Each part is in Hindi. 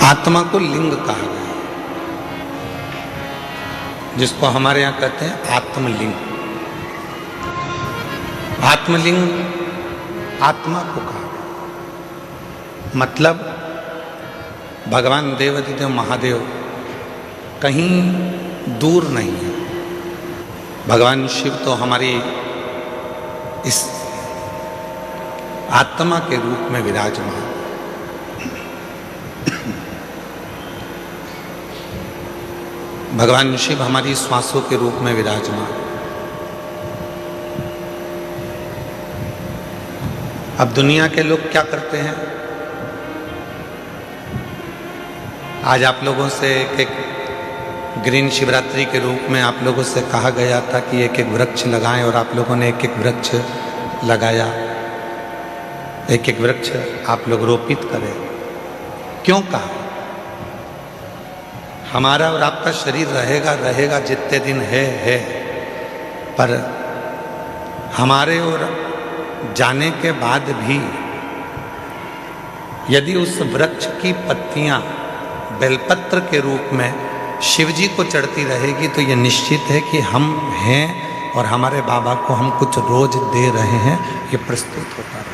आत्मा को लिंग कहा गया, जिसको हमारे यहां कहते हैं आत्मलिंग। आत्मलिंग आत्मा को कहा गया, मतलब भगवान देवाधिदेव महादेव कहीं दूर नहीं है। भगवान शिव तो हमारी इस आत्मा के रूप में विराजमान। भगवान शिव हमारी श्वासों के रूप में विराजमान। अब दुनिया के लोग क्या करते हैं? आज आप लोगों से एक ग्रीन शिवरात्रि के रूप में आप लोगों से कहा गया था कि एक एक वृक्ष लगाएं, और आप लोगों ने एक एक वृक्ष लगाया, एक एक वृक्ष आप लोग रोपित करें। क्यों कहा? हमारा और आपका शरीर रहेगा रहेगा जितने दिन है, पर हमारे और जाने के बाद भी यदि उस वृक्ष की पत्तियां बेलपत्र के रूप में शिव जी को चढ़ती रहेगी तो यह निश्चित है कि हम हैं और हमारे बाबा को हम कुछ रोज दे रहे हैं, ये प्रस्तुत होता है।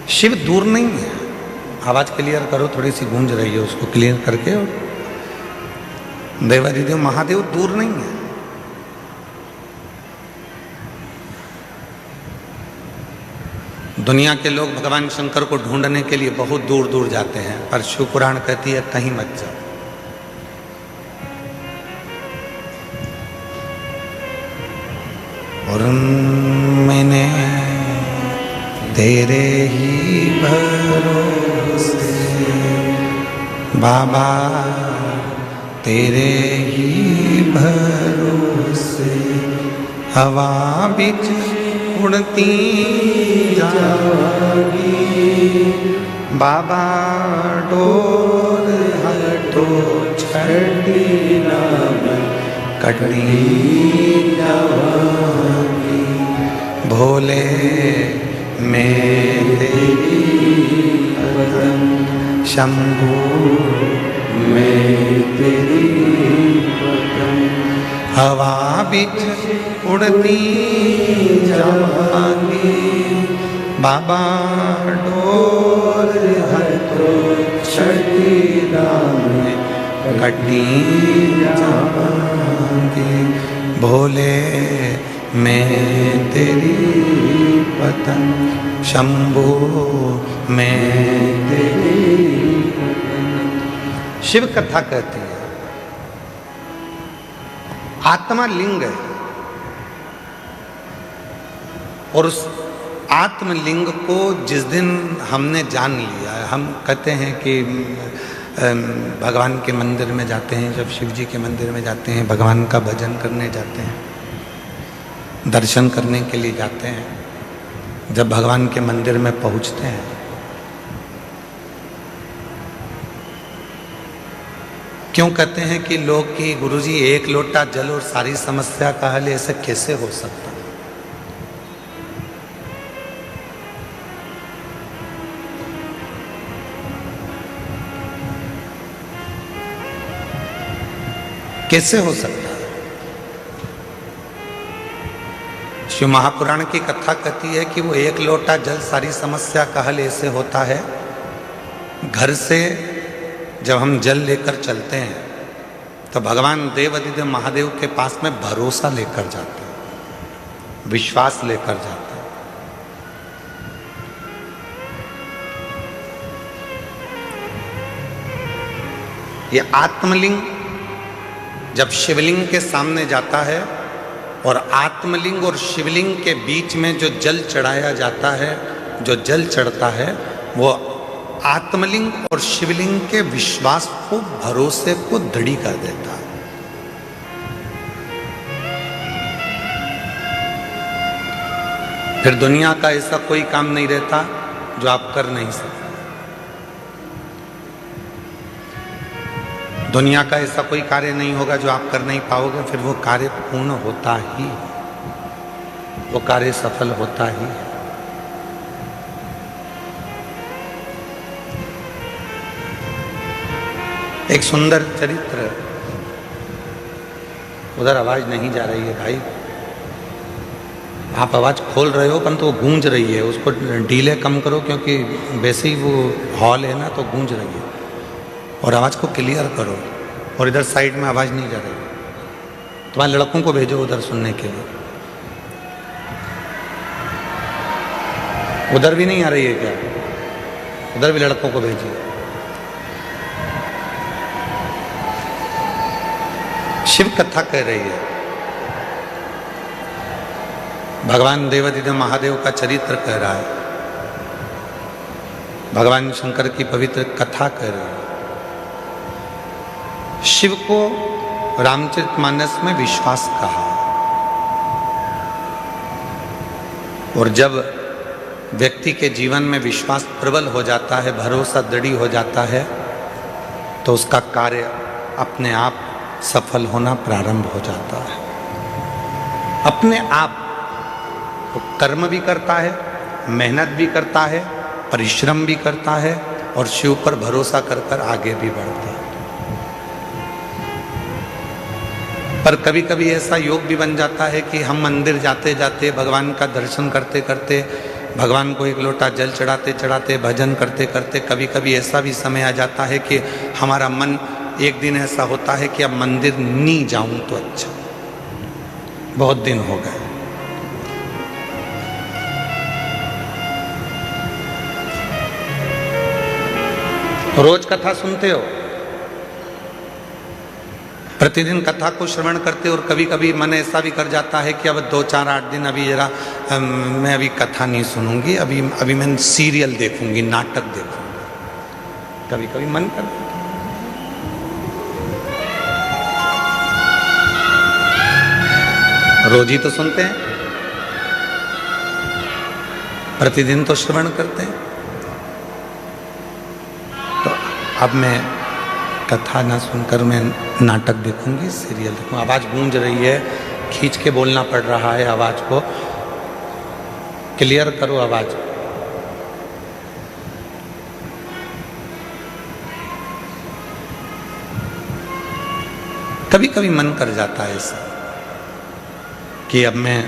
शिव दूर नहीं है। आवाज क्लियर करो, थोड़ी सी गूंज रही है, उसको क्लियर करके। और देवाधिदेव महादेव दूर नहीं है। दुनिया के लोग भगवान शंकर को ढूंढने के लिए बहुत दूर दूर जाते हैं, पर शिव पुराण कहती है कहीं मत जाओ। और मैंने तेरे ही भरोसे बाबा, तेरे ही भरोसे हवा बिच उड़ती जागी, बाबा डोर हटो छड़ी नाम कटनी जागी, भोले मैं तेरी पतन, शंभू मैं तेरी पतन, हवा बिच उड़ती जागी, बाबा डोर हटो छठी दाम कटी जागी, भोले मैं तेरी पतन, शंभू मैं तेरी पतन। शिव कथा कहती है आत्मा लिंग है, और उस आत्मलिंग को जिस दिन हमने जान लिया, हम कहते हैं कि भगवान के मंदिर में जाते हैं, जब शिव जी के मंदिर में जाते हैं, भगवान का भजन करने जाते हैं, दर्शन करने के लिए जाते हैं, जब भगवान के मंदिर में पहुंचते हैं क्यों कहते हैं कि लोग कि गुरुजी एक लोटा जल और सारी समस्या का हल, ऐसे कैसे हो सकता? कैसे हो सकता? शिव महापुराण की कथा कहती है कि वो एक लोटा जल सारी समस्या का हल ऐसे होता है। घर से जब हम जल लेकर चलते हैं तो भगवान देवाधिदेव महादेव के पास में भरोसा लेकर जाते हैं, विश्वास लेकर जाते हैं। ये आत्मलिंग जब शिवलिंग के सामने जाता है, और आत्मलिंग और शिवलिंग के बीच में जो जल चढ़ाया जाता है, जो जल चढ़ता है, वो आत्मलिंग और शिवलिंग के विश्वास को, भरोसे को दृढ़ कर देता है। फिर दुनिया का ऐसा कोई काम नहीं रहता जो आप कर नहीं सकते। दुनिया का ऐसा कोई कार्य नहीं होगा जो आप कर नहीं पाओगे, फिर वो कार्य पूर्ण होता ही। वो कार्य सफल होता ही है। एक सुंदर चरित्र, उधर आवाज नहीं जा रही है भाई, आप आवाज खोल रहे हो परंतु वो गूंज रही है, उसको डीले कम करो क्योंकि वैसे ही वो हॉल है ना तो गूंज रही है, और आवाज को क्लियर करो। और इधर साइड में आवाज नहीं जा रही, तुम्हारे लड़कों को भेजो उधर सुनने के लिए। उधर भी नहीं आ रही है क्या? उधर भी लड़कों को भेजिए। शिव कथा कह रही है, भगवान देवाधिदेव महादेव का चरित्र कह रहा है, भगवान शंकर की पवित्र कथा कह रही है। शिव को रामचरितमानस में विश्वास कहा, और जब व्यक्ति के जीवन में विश्वास प्रबल हो जाता है, भरोसा दृढ़ हो जाता है, तो उसका कार्य अपने आप सफल होना प्रारंभ हो जाता है। अपने आप वो कर्म भी करता है, मेहनत भी करता है, परिश्रम भी करता है, और शिव पर भरोसा कर कर आगे भी बढ़ता है। पर कभी कभी ऐसा योग भी बन जाता है कि हम मंदिर जाते जाते, भगवान का दर्शन करते करते, भगवान को एक लोटा जल चढ़ाते चढ़ाते, भजन करते करते, कभी कभी ऐसा भी समय आ जाता है कि हमारा मन, एक दिन ऐसा होता है कि अब मंदिर नहीं जाऊं तो अच्छा, बहुत दिन हो गए। रोज कथा सुनते हो, प्रतिदिन कथा को श्रवण करते हो, और कभी कभी मन ऐसा भी कर जाता है कि अब 2-4-8 दिन अभी जरा मैं अभी कथा नहीं सुनूंगी, अभी मैं सीरियल देखूंगी, नाटक देखूंगी, कभी कभी मन करता है। रोज ही तो सुनते हैं, प्रतिदिन तो श्रवण करते हैं, तो अब मैं कथा ना सुनकर मैं नाटक देखूंगी, सीरियल देखूंगी। आवाज गूंज रही है, खींच के बोलना पड़ रहा है, आवाज को क्लियर करो आवाज। कभी कभी मन कर जाता है ऐसा कि अब मैं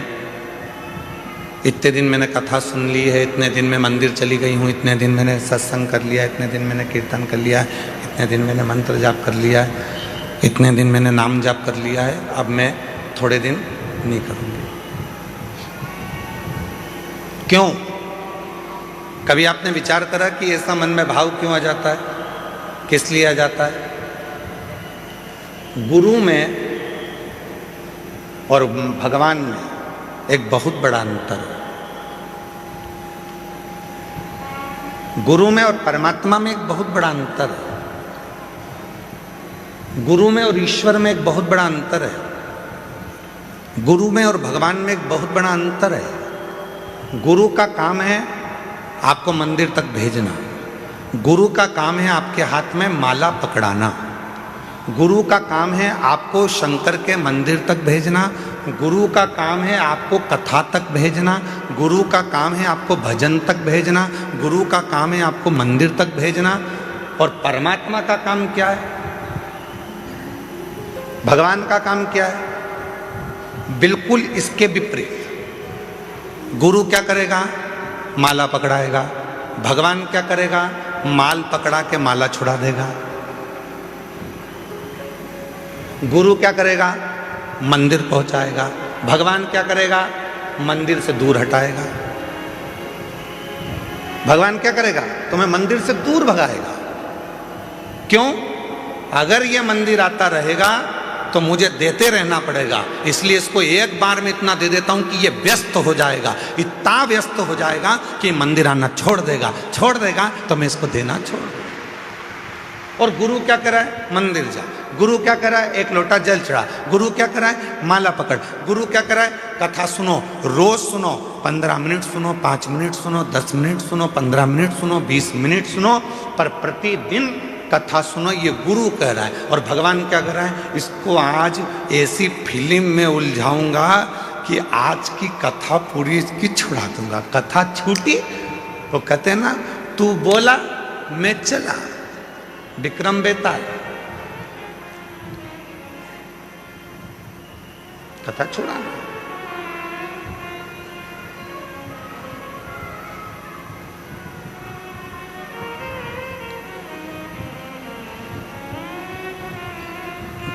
इतने दिन मैंने कथा सुन ली है, इतने दिन मैं मंदिर चली गई हूँ, इतने दिन मैंने सत्संग कर लिया, इतने दिन मैंने कीर्तन कर लिया, इतने दिन मैंने मंत्र जाप कर लिया है, इतने दिन मैंने नाम जाप कर लिया है, अब मैं थोड़े दिन नहीं करूँगी। क्यों? कभी आपने विचार करा कि ऐसा मन में भाव क्यों आ जाता है, किस लिए आ जाता है? गुरु में और भगवान में एक बहुत बड़ा अंतर है। गुरु में और परमात्मा में एक बहुत बड़ा अंतर है। गुरु में और ईश्वर में एक बहुत बड़ा अंतर है। गुरु में और भगवान में एक बहुत बड़ा अंतर है। गुरु का काम है आपको मंदिर तक भेजना, गुरु का काम है आपके हाथ में माला पकड़ाना, गुरु का काम है आपको शंकर के मंदिर तक भेजना, गुरु का काम है आपको कथा तक भेजना, गुरु का काम है आपको भजन तक भेजना, गुरु का काम है आपको मंदिर तक भेजना। और परमात्मा का काम क्या है? भगवान का काम क्या है? बिल्कुल इसके विपरीत। गुरु क्या करेगा? माला पकड़ाएगा। भगवान क्या करेगा? माल पकड़ा के माला छुड़ा देगा। गुरु क्या करेगा? मंदिर पहुंचाएगा। भगवान क्या करेगा? मंदिर से दूर हटाएगा। भगवान क्या करेगा? तुम्हें मंदिर से दूर भगाएगा। क्यों? अगर ये मंदिर आता रहेगा तो मुझे देते रहना पड़ेगा, इसलिए इसको एक बार में इतना दे देता हूं कि ये व्यस्त हो जाएगा, इतना व्यस्त हो जाएगा कि मंदिर आना छोड़ देगा तो मैं इसको देना छोड़ दूंगा। और गुरु क्या करा है? मंदिर जा। गुरु क्या करा है? एक लोटा जल चढ़ा। गुरु क्या करा है? माला पकड़। गुरु क्या करा है? कथा सुनो, रोज सुनो, 15 मिनट सुनो, 5 मिनट सुनो, 10 मिनट सुनो, 15 मिनट सुनो, 20 मिनट सुनो, पर प्रतिदिन कथा सुनो, ये गुरु कह रहा है। और भगवान क्या कर रहा है? इसको आज ऐसी फिल्म में उलझाऊंगा कि आज की कथा पूरी इसकी छुड़ा दूंगा। कथा छूटी, वो कहते ना, तू बोला मैं चला, विक्रम बेताल। कथा छुड़ा।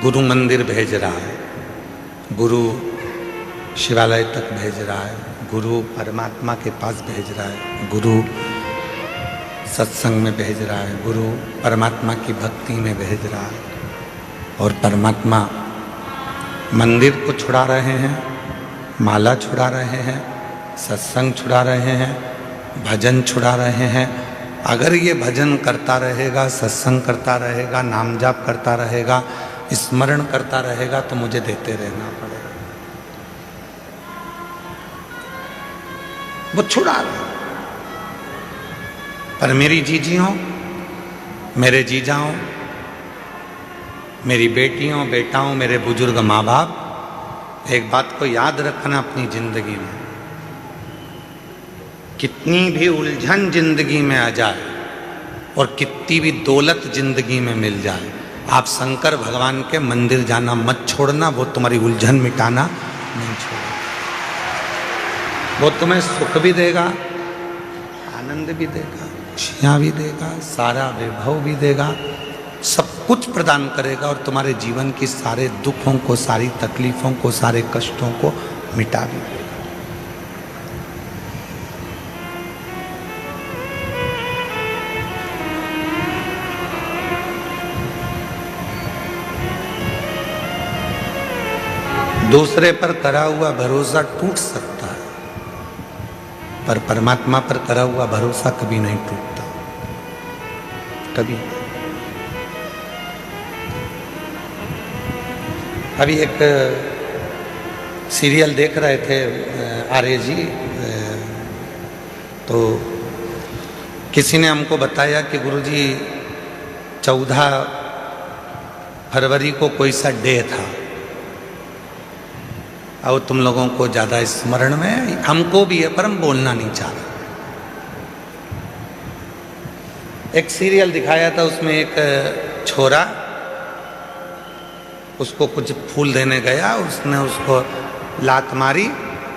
गुरु मंदिर भेज रहा है, गुरु शिवालय तक भेज रहा है, गुरु परमात्मा के पास भेज रहा है, गुरु सत्संग में भेज रहा है, गुरु परमात्मा की भक्ति में भेज रहा है। और परमात्मा मंदिर को छुड़ा रहे हैं, माला छुड़ा रहे हैं, सत्संग छुड़ा रहे हैं, भजन छुड़ा रहे हैं। अगर ये भजन करता रहेगा, सत्संग करता रहेगा, नाम जाप करता रहेगा, स्मरण करता रहेगा, तो मुझे देते रहना पड़ेगा। वो छुड़ा रहा। पर मेरी जीजियों, मेरे जीजाओं, मेरी बेटियों, बेटाओं, मेरे बुजुर्ग माँ बाप, एक बात को याद रखना अपनी जिंदगी में, कितनी भी उलझन जिंदगी में आ जाए और कितनी भी दौलत जिंदगी में मिल जाए, आप शंकर भगवान के मंदिर जाना मत छोड़ना। वो तुम्हारी उलझन मिटाना नहीं छोड़ेगा। वो तुम्हें सुख भी देगा, आनंद भी देगा, खुशियाँ भी देगा, सारा वैभव भी देगा, सब कुछ प्रदान करेगा और तुम्हारे जीवन की सारे दुखों को, सारी तकलीफों को, सारे कष्टों को मिटा भी देगा। दूसरे पर करा हुआ भरोसा टूट सकता है, पर परमात्मा पर करा हुआ भरोसा कभी नहीं टूटता, कभी। अभी एक सीरियल देख रहे थे आर्य जी, तो किसी ने हमको बताया कि गुरुजी 14 फरवरी को कोई सा डे था और तुम लोगों को ज़्यादा स्मरण में, हमको भी है पर हम बोलना नहीं चाह रहे। एक सीरियल दिखाया था, उसमें एक छोरा उसको कुछ फूल देने गया, उसने उसको लात मारी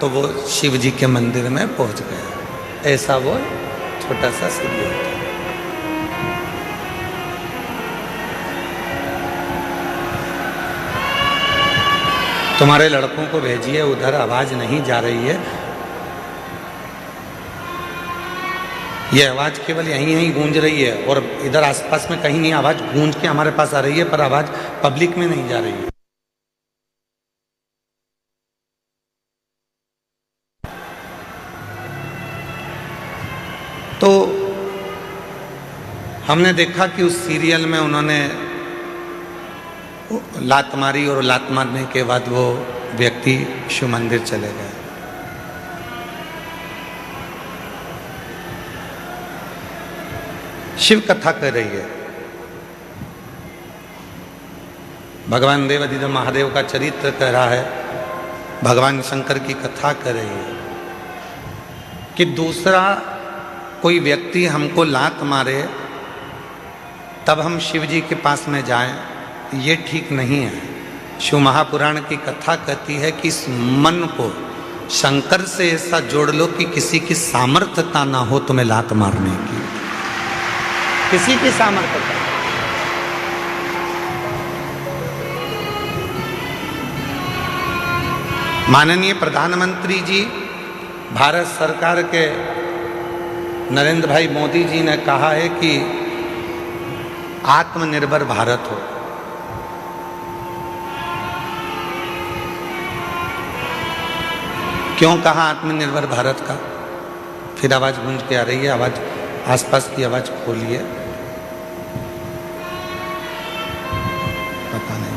तो वो शिव जी के मंदिर में पहुंच गया। ऐसा वो छोटा सा सीरियल था। तुम्हारे लड़कों को भेजिए, उधर आवाज नहीं जा रही है। ये आवाज केवल यहीं यहीं गूंज रही है और इधर आसपास में कहीं नहीं आवाज गूंज के हमारे पास आ रही है, पर आवाज पब्लिक में नहीं जा रही है। तो हमने देखा कि उस सीरियल में उन्होंने लात मारी और लात मारने के बाद वो व्यक्ति शिव मंदिर चले गए। शिव कथा कर रही है, भगवान देवाधिदेव महादेव का चरित्र कह रहा है, भगवान शंकर की कथा कर रही है कि दूसरा कोई व्यक्ति हमको लात मारे तब हम शिव जी के पास में जाएं, ये ठीक नहीं है। शिव महापुराण की कथा कहती है कि इस मन को शंकर से ऐसा जोड़ लो कि किसी की सामर्थ्यता ना हो तुम्हें लात मारने की, किसी की सामर्थ्यता। माननीय प्रधानमंत्री जी, भारत सरकार के नरेंद्र भाई मोदी जी ने कहा है कि आत्मनिर्भर भारत हो। क्यों कहा आत्मनिर्भर भारत का? फिर आवाज गूंज के आ रही है, आवाज आसपास की आवाज खोलिए। पता नहीं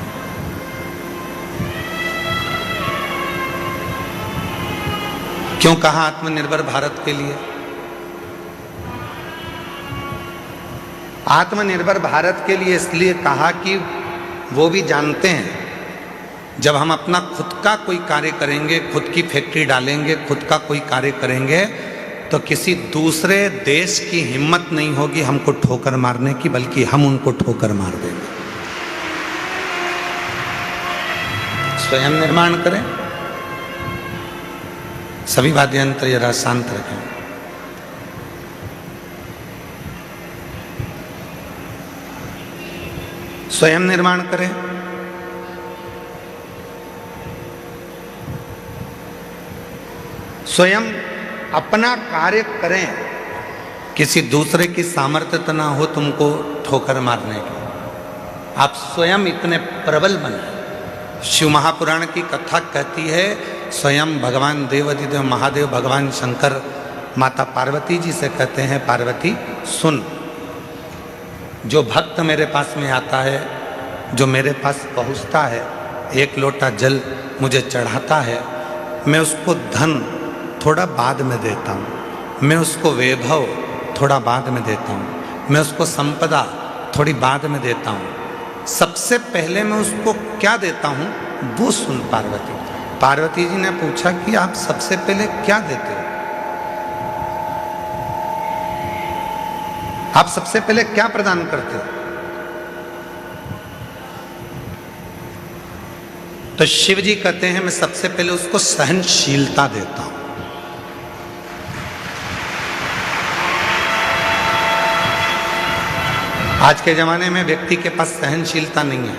क्यों कहा आत्मनिर्भर भारत के लिए। आत्मनिर्भर भारत के लिए इसलिए कहा कि वो भी जानते हैं जब हम अपना खुद का कोई कार्य करेंगे, खुद की फैक्ट्री डालेंगे, खुद का कोई कार्य करेंगे, तो किसी दूसरे देश की हिम्मत नहीं होगी हमको ठोकर मारने की, बल्कि हम उनको ठोकर मार देंगे। स्वयं निर्माण करें। सभी वाद्य यंत्र जरा शांत रखें। स्वयं निर्माण करें। स्वयं अपना कार्य करें। किसी दूसरे की सामर्थ्य ना हो तुमको ठोकर मारने की। आप स्वयं इतने प्रबल बने। शिव महापुराण की कथा कहती है, स्वयं भगवान देवाधिदेव महादेव भगवान शंकर माता पार्वती जी से कहते हैं, पार्वती सुन, जो भक्त मेरे पास में आता है, जो मेरे पास पहुंचता है, एक लोटा जल मुझे चढ़ाता है, मैं उसको धन थोड़ा बाद में देता हूँ, मैं उसको वैभव थोड़ा बाद में देता हूँ, मैं उसको संपदा थोड़ी बाद में देता हूँ। सबसे पहले मैं उसको क्या देता हूँ वो सुन पार्वती। पार्वती जी ने पूछा कि आप सबसे पहले क्या देते हो? आप सबसे पहले क्या प्रदान करते हो? तो शिव जी कहते हैं, मैं सबसे पहले उसको सहनशीलता देता हूं। आज के जमाने में व्यक्ति के पास सहनशीलता नहीं है।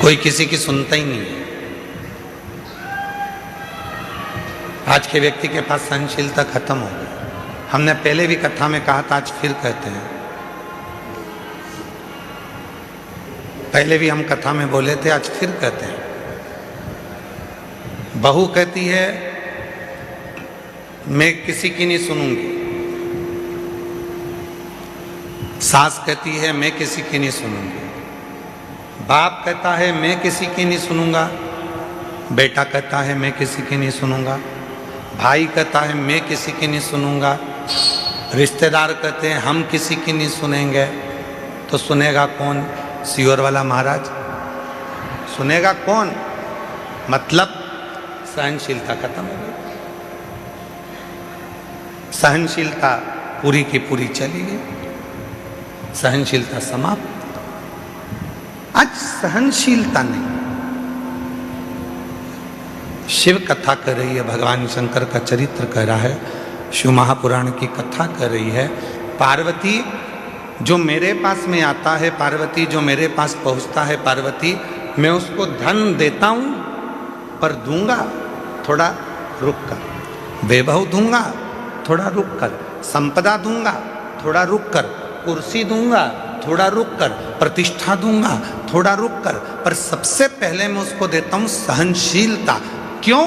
कोई किसी की सुनता ही नहीं है। आज के व्यक्ति के पास सहनशीलता खत्म हो गई। हमने पहले भी कथा में कहा था, आज फिर कहते हैं। पहले भी हम कथा में बोले थे, आज फिर कहते हैं। बहू कहती है मैं किसी की नहीं सुनूंगी, सास कहती है मैं किसी की नहीं सुनूंगी, बाप कहता है मैं किसी की नहीं सुनूंगा, बेटा कहता है मैं किसी की नहीं सुनूंगा, भाई कहता है मैं किसी की नहीं सुनूंगा, रिश्तेदार कहते हैं हम किसी की नहीं सुनेंगे। तो सुनेगा कौन? सियोर वाला महाराज सुनेगा कौन? मतलब सहनशीलता खत्म हो गई। सहनशीलता पूरी की पूरी चली गई, सहनशीलता समाप्त। आज सहनशीलता नहीं। शिव कथा कर रही है, भगवान शंकर का चरित्र कह रहा है, शिव महापुराण की कथा कर रही है। पार्वती जो मेरे पास में आता है, पार्वती जो मेरे पास पहुंचता है, पार्वती मैं उसको धन देता हूं, पर दूंगा थोड़ा रुक कर। वैभव दूंगा थोड़ा रुक कर, संपदा दूंगा थोड़ा रुक कर, कुर्सी दूंगा थोड़ा रुक कर, प्रतिष्ठा दूंगा थोड़ा रुक कर, पर सबसे पहले मैं उसको देता हूं सहनशीलता। क्यों?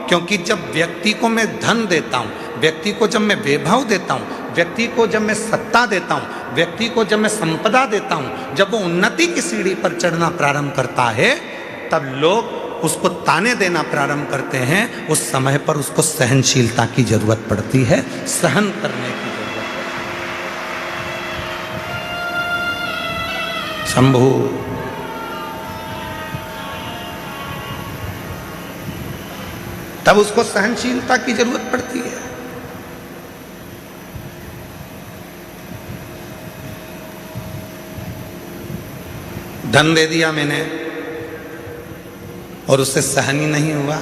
क्योंकि जब व्यक्ति को मैं धन देता हूं, व्यक्ति को जब मैं वैभव देता हूं, व्यक्ति को जब मैं सत्ता देता हूं, व्यक्ति को जब मैं संपदा देता हूं, जब वो उन्नति की सीढ़ी पर चढ़ना प्रारंभ करता है, तब लोग उसको ताने देना प्रारंभ करते हैं। उस समय पर उसको सहनशीलता की जरूरत पड़ती है, सहन करने की जरूरत है। शंभु तब उसको सहनशीलता की जरूरत पड़ती है। धन दे दिया मैंने और उससे सहन ही नहीं हुआ।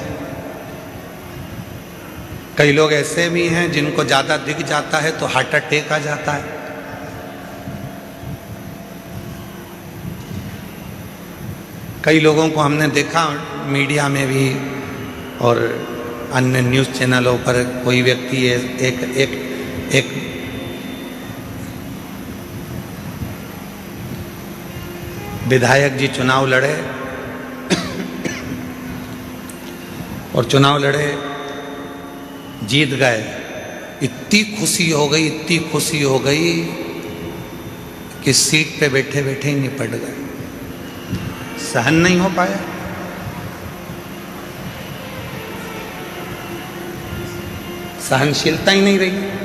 कई लोग ऐसे भी हैं जिनको ज्यादा दिख जाता है तो हार्ट अटैक आ जाता है। कई लोगों को हमने देखा मीडिया में भी और अन्य न्यूज़ चैनलों पर, कोई व्यक्ति एक विधायक जी चुनाव लड़े और चुनाव लड़े, जीत गए। इतनी खुशी हो गई, इतनी खुशी हो गई कि सीट पे बैठे बैठे ही निपट गए, सहन नहीं हो पाया। सहनशीलता ही नहीं रही।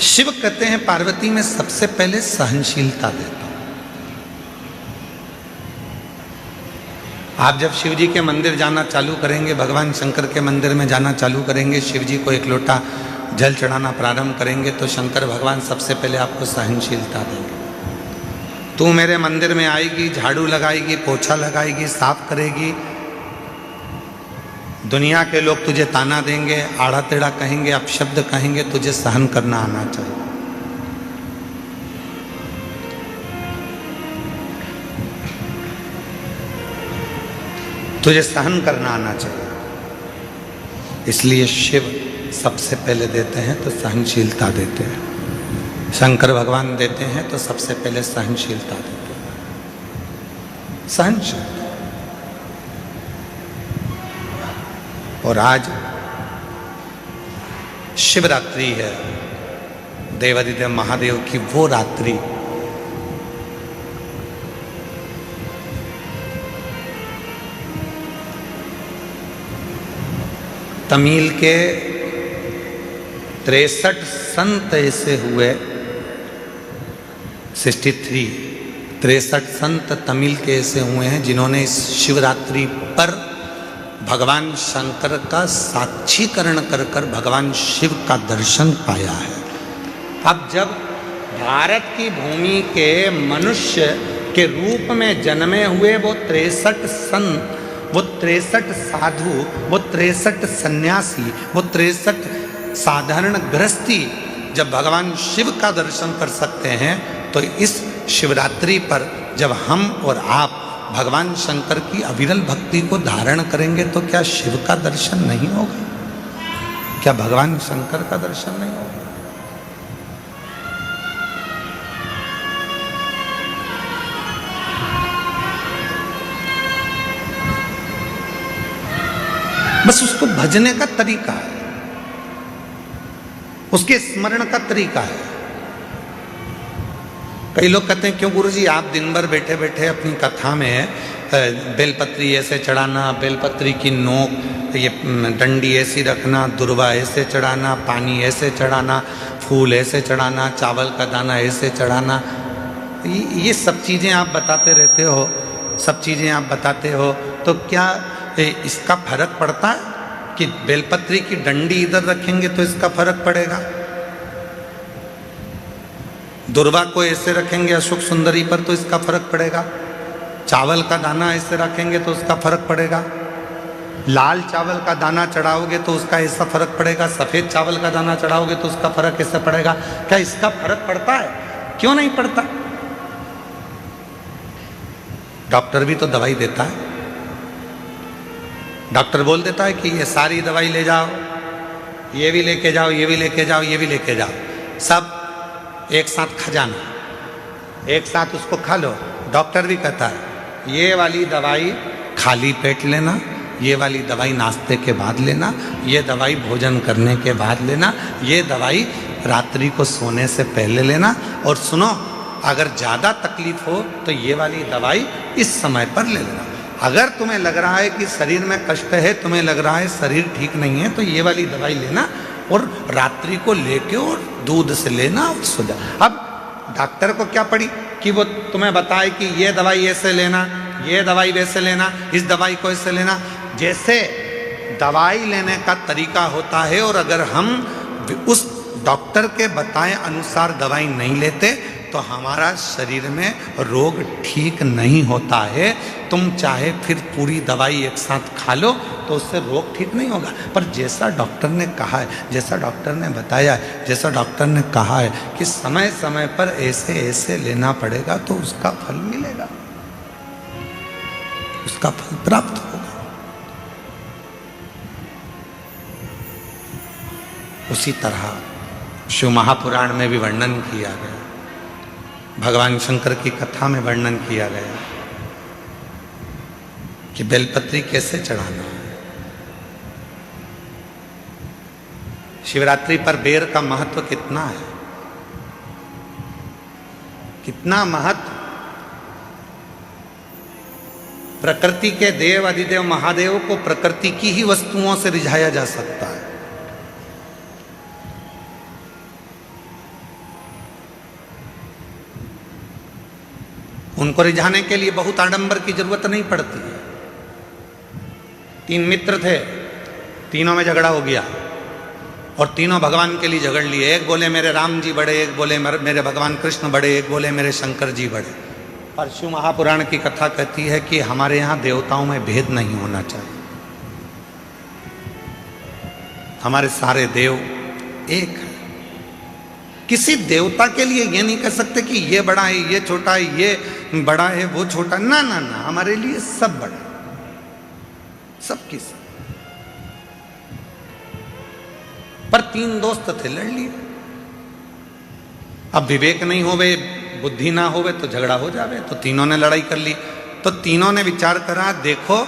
शिव कहते हैं पार्वती में सबसे पहले सहनशीलता देता हूं। आप जब शिव जी के मंदिर जाना चालू करेंगे, भगवान शंकर के मंदिर में जाना चालू करेंगे, शिव जी को एक लोटा जल चढ़ाना प्रारंभ करेंगे, तो शंकर भगवान सबसे पहले आपको सहनशीलता देंगे। तू मेरे मंदिर में आएगी, झाड़ू लगाएगी, पोछा लगाएगी, साफ करेगी, दुनिया के लोग तुझे ताना देंगे, आड़ा टेढ़ा कहेंगे, अपशब्द कहेंगे, तुझे सहन करना आना चाहिए। तुझे सहन करना आना चाहिए। इसलिए शिव सबसे पहले देते हैं तो सहनशीलता देते हैं, शंकर भगवान देते हैं तो सबसे पहले सहनशीलता देते हैं। सहनशीलता। और आज शिवरात्रि है, देवादिदेव महादेव की वो रात्रि तमिल के 63 संत ऐसे हुए, 63 संत तमिल के ऐसे हुए हैं जिन्होंने इस शिवरात्रि पर भगवान शंकर का साक्षीकरण कर कर भगवान शिव का दर्शन पाया है। अब जब भारत की भूमि के मनुष्य के रूप में जन्मे हुए वो 63 संत, वो 63 साधु, वो 63 सन्यासी, वो 63 साधारण गृहस्थी जब भगवान शिव का दर्शन कर सकते हैं, तो इस शिवरात्रि पर जब हम और आप भगवान शंकर की अविरल भक्ति को धारण करेंगे तो क्या शिव का दर्शन नहीं होगा? क्या भगवान शंकर का दर्शन नहीं होगा? बस उसको भजने का तरीका है, उसके स्मरण का तरीका है। कई लोग कहते हैं क्यों गुरुजी आप दिन भर बैठे बैठे अपनी कथा में बेलपत्री ऐसे चढ़ाना, बेलपत्री की नोक ये डंडी ऐसी रखना, दुर्वा ऐसे चढ़ाना, पानी ऐसे चढ़ाना, फूल ऐसे चढ़ाना, चावल का दाना ऐसे चढ़ाना, ये सब चीज़ें आप बताते रहते हो, सब चीज़ें आप बताते हो, तो क्या इसका फर्क पड़ता है कि बेलपत्री की डंडी इधर रखेंगे तो इसका फर्क पड़ेगा, दुर्वा को ऐसे रखेंगे अशोक सुंदरी पर तो इसका फर्क पड़ेगा, चावल का दाना ऐसे रखेंगे तो उसका फर्क पड़ेगा, लाल चावल का दाना चढ़ाओगे तो उसका ऐसा फर्क पड़ेगा, सफ़ेद चावल का दाना चढ़ाओगे तो उसका फर्क ऐसा पड़ेगा? क्या इसका फर्क पड़ता है? क्यों नहीं पड़ता? डॉक्टर भी तो दवाई देता है, डॉक्टर बोल देता है कि ये सारी दवाई ले जाओ, ये भी लेके जाओ, ये भी लेके जाओ, ये भी लेके जाओ, सब एक साथ खा जाना, एक साथ उसको खा लो। डॉक्टर भी कहता है ये वाली दवाई खाली पेट लेना, ये वाली दवाई नाश्ते के बाद लेना, ये दवाई भोजन करने के बाद लेना, ये दवाई रात्रि को सोने से पहले लेना, और सुनो अगर ज़्यादा तकलीफ हो तो ये वाली दवाई इस समय पर ले लेना। अगर तुम्हें लग रहा है कि शरीर में कष्ट है, तुम्हें लग रहा है शरीर ठीक नहीं है, तो ये वाली दवाई लेना और रात्रि को लेके और दूध से लेना और सो जा। अब डॉक्टर को क्या पड़ी कि वो तुम्हें बताए कि ये दवाई ऐसे लेना, ये दवाई वैसे लेना, इस दवाई को ऐसे लेना। जैसे दवाई लेने का तरीका होता है, और अगर हम उस डॉक्टर के बताए अनुसार दवाई नहीं लेते तो हमारा शरीर में रोग ठीक नहीं होता है। तुम चाहे फिर पूरी दवाई एक साथ खा लो तो उससे रोग ठीक नहीं होगा। पर जैसा डॉक्टर ने कहा है, जैसा डॉक्टर ने बताया है, जैसा डॉक्टर ने कहा है कि समय समय पर ऐसे ऐसे लेना पड़ेगा तो उसका फल मिलेगा, उसका फल प्राप्त होगा। उसी तरह शिव महापुराण में भी वर्णन किया गया, भगवान शंकर की कथा में वर्णन किया गया कि बेलपत्री कैसे चढ़ाना है। शिवरात्रि पर बेर का महत्व कितना है, कितना महत्व। प्रकृति के देव अधिदेव महादेव को प्रकृति की ही वस्तुओं से रिझाया जा सकता है। उनको रिझाने के लिए बहुत आडंबर की जरूरत नहीं पड़ती है। 3 मित्र थे, तीनों में झगड़ा हो गया और तीनों भगवान के लिए झगड़ लिए। एक बोले मेरे राम जी बड़े, एक बोले मेरे भगवान कृष्ण बड़े, एक बोले मेरे शंकर जी बड़े। पर शिव महापुराण की कथा कहती है कि हमारे यहाँ देवताओं में भेद नहीं होना चाहिए। हमारे सारे देव एक है। किसी देवता के लिए ये नहीं कह सकते कि ये बड़ा है, ये छोटा है, ये बड़ा है, वो छोटा। ना ना ना, हमारे लिए सब बड़ा, सब की सब। पर 3 दोस्त थे, लड़ लिए। अब विवेक नहीं होवे, बुद्धि ना होवे तो झगड़ा हो जावे। तो तीनों ने लड़ाई कर ली। तो तीनों ने विचार करा, देखो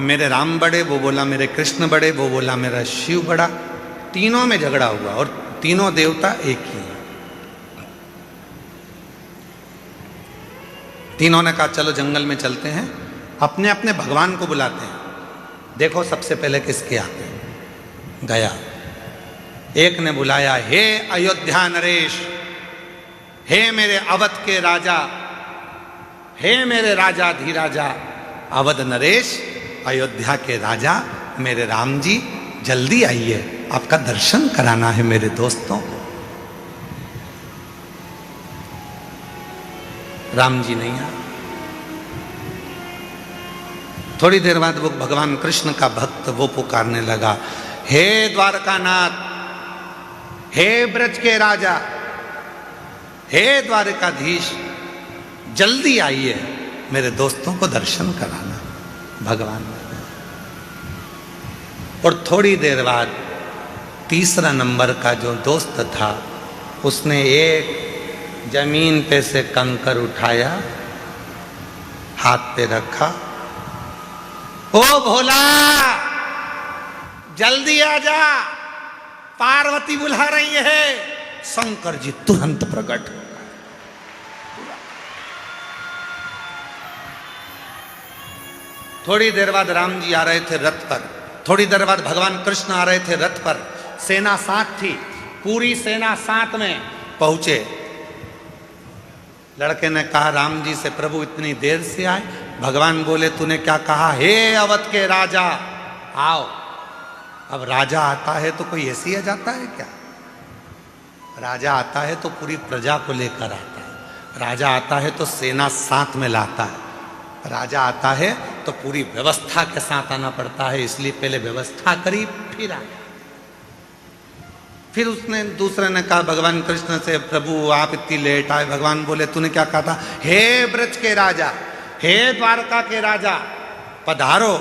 मेरे राम बड़े, वो बोला मेरे कृष्ण बड़े, वो बोला मेरा शिव बड़ा। तीनों में झगड़ा हुआ और तीनों देवता एक ही हैं। तीनों ने कहा चलो जंगल में चलते हैं, अपने अपने भगवान को बुलाते हैं, देखो सबसे पहले किसके आते हैं। गया, एक ने बुलाया, हे अयोध्या नरेश, हे मेरे अवध के राजा, हे मेरे राजा धीराजा, अवध नरेश, अयोध्या के राजा मेरे राम जी, जल्दी आइए, आपका दर्शन कराना है मेरे दोस्तों को। राम जी नहीं आए। थोड़ी देर बाद वो भगवान कृष्ण का भक्त वो पुकारने लगा, हे द्वारकानाथ, हे ब्रज के राजा, हे द्वारकाधीश, जल्दी आइए, मेरे दोस्तों को दर्शन कराना। भगवान और थोड़ी देर बाद तीसरा नंबर का जो दोस्त था उसने एक जमीन पे से कंकर उठाया, हाथ पे रखा, ओ भोला जल्दी आ जा, पार्वती बुला रही है। शंकर जी तुरंत प्रकट हो गए। थोड़ी देर बाद राम जी आ रहे थे रथ पर, थोड़ी देर बाद भगवान कृष्ण आ रहे थे रथ पर। सेना साथ थी, पूरी सेना साथ में पहुंचे। लड़के ने कहा राम जी से, प्रभु इतनी देर से आए? भगवान बोले तूने क्या कहा? हे अवध के राजा आओ। अब राजा आता है तो कोई ऐसे ही आ जाता है क्या? राजा आता है तो पूरी प्रजा को लेकर आता है। राजा आता है तो सेना साथ में लाता है। राजा आता है तो पूरी व्यवस्था के साथ आना पड़ता है, इसलिए पहले व्यवस्था करी फिर आया। फिर उसने दूसरे ने कहा भगवान कृष्ण से, प्रभु आप इतनी लेट आए। भगवान बोले तूने क्या कहा था? हे ब्रज के राजा, हे द्वारका के राजा, पधारो।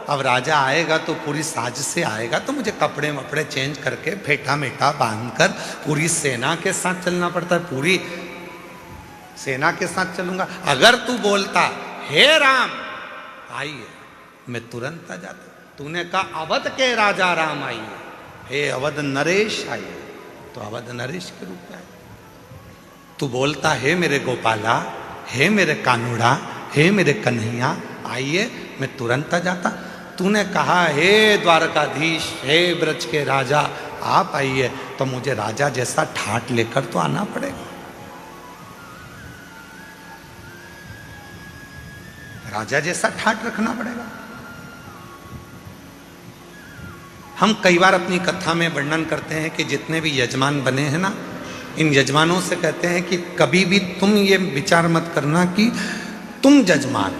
अब राजा आएगा तो पूरी साज से आएगा, तो मुझे कपड़े वपड़े चेंज करके फेटा मेटा बांधकर पूरी सेना के साथ चलना पड़ता है। पूरी सेना के साथ चलूंगा। अगर तू बोलता हे राम आइए, मैं तुरंत आ जाता। तूने कहा अवध के राजा राम आइए, हे अवध नरेश आइए, तो अवध नरेश के रूप में आए। तू बोलता हे मेरे गोपाला, हे मेरे कानूड़ा, हे मेरे कन्हैया आइए, मैं तुरंत आ जाता। तूने कहा हे द्वारकाधीश, हे ब्रज के राजा आप आइए, तो मुझे राजा जैसा ठाट लेकर तो आना पड़ेगा। राजा जैसा ठाट रखना पड़ेगा। हम कई बार अपनी कथा में वर्णन करते हैं कि जितने भी यजमान बने हैं ना, इन यजमानों से कहते हैं कि कभी भी तुम ये विचार मत करना कि तुम जजमान।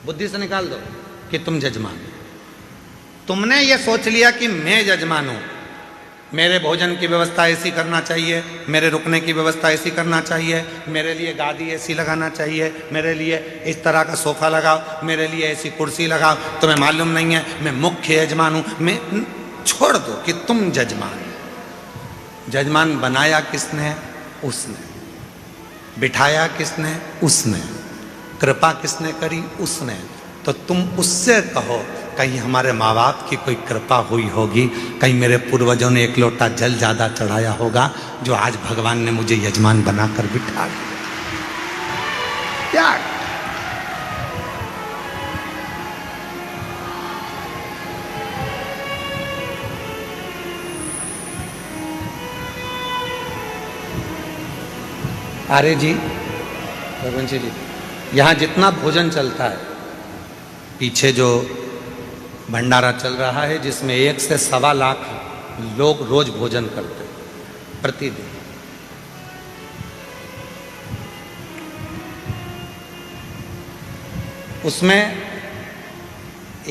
बुद्धि से निकाल दो कि तुम जजमान। तुमने ये सोच लिया कि मैं जजमान हूं, मेरे भोजन की व्यवस्था ऐसी करना चाहिए, मेरे रुकने की व्यवस्था ऐसी करना चाहिए, मेरे लिए गादी ऐसी लगाना चाहिए, मेरे लिए इस तरह का सोफा लगाओ, मेरे लिए ऐसी कुर्सी लगाओ। तुम्हें मालूम नहीं है मैं मुख्य यजमान हूं। मैं छोड़ दो कि तुम जजमान। जजमान बनाया किसने? उसने। बिठाया किसने? उसने। कृपा किसने करी? उसने। तो तुम उससे कहो कहीं हमारे माँ बाप की कोई कृपा हुई होगी, कहीं मेरे पूर्वजों ने एक लोटा जल ज़्यादा चढ़ाया होगा, जो आज भगवान ने मुझे यजमान बनाकर बिठा दिया। क्या अरे जी रघुवंशी जी, यहाँ जितना भोजन चलता है, पीछे जो भंडारा चल रहा है जिसमें 1 से 1.25 लाख लोग रोज भोजन करते हैं प्रतिदिन, उसमें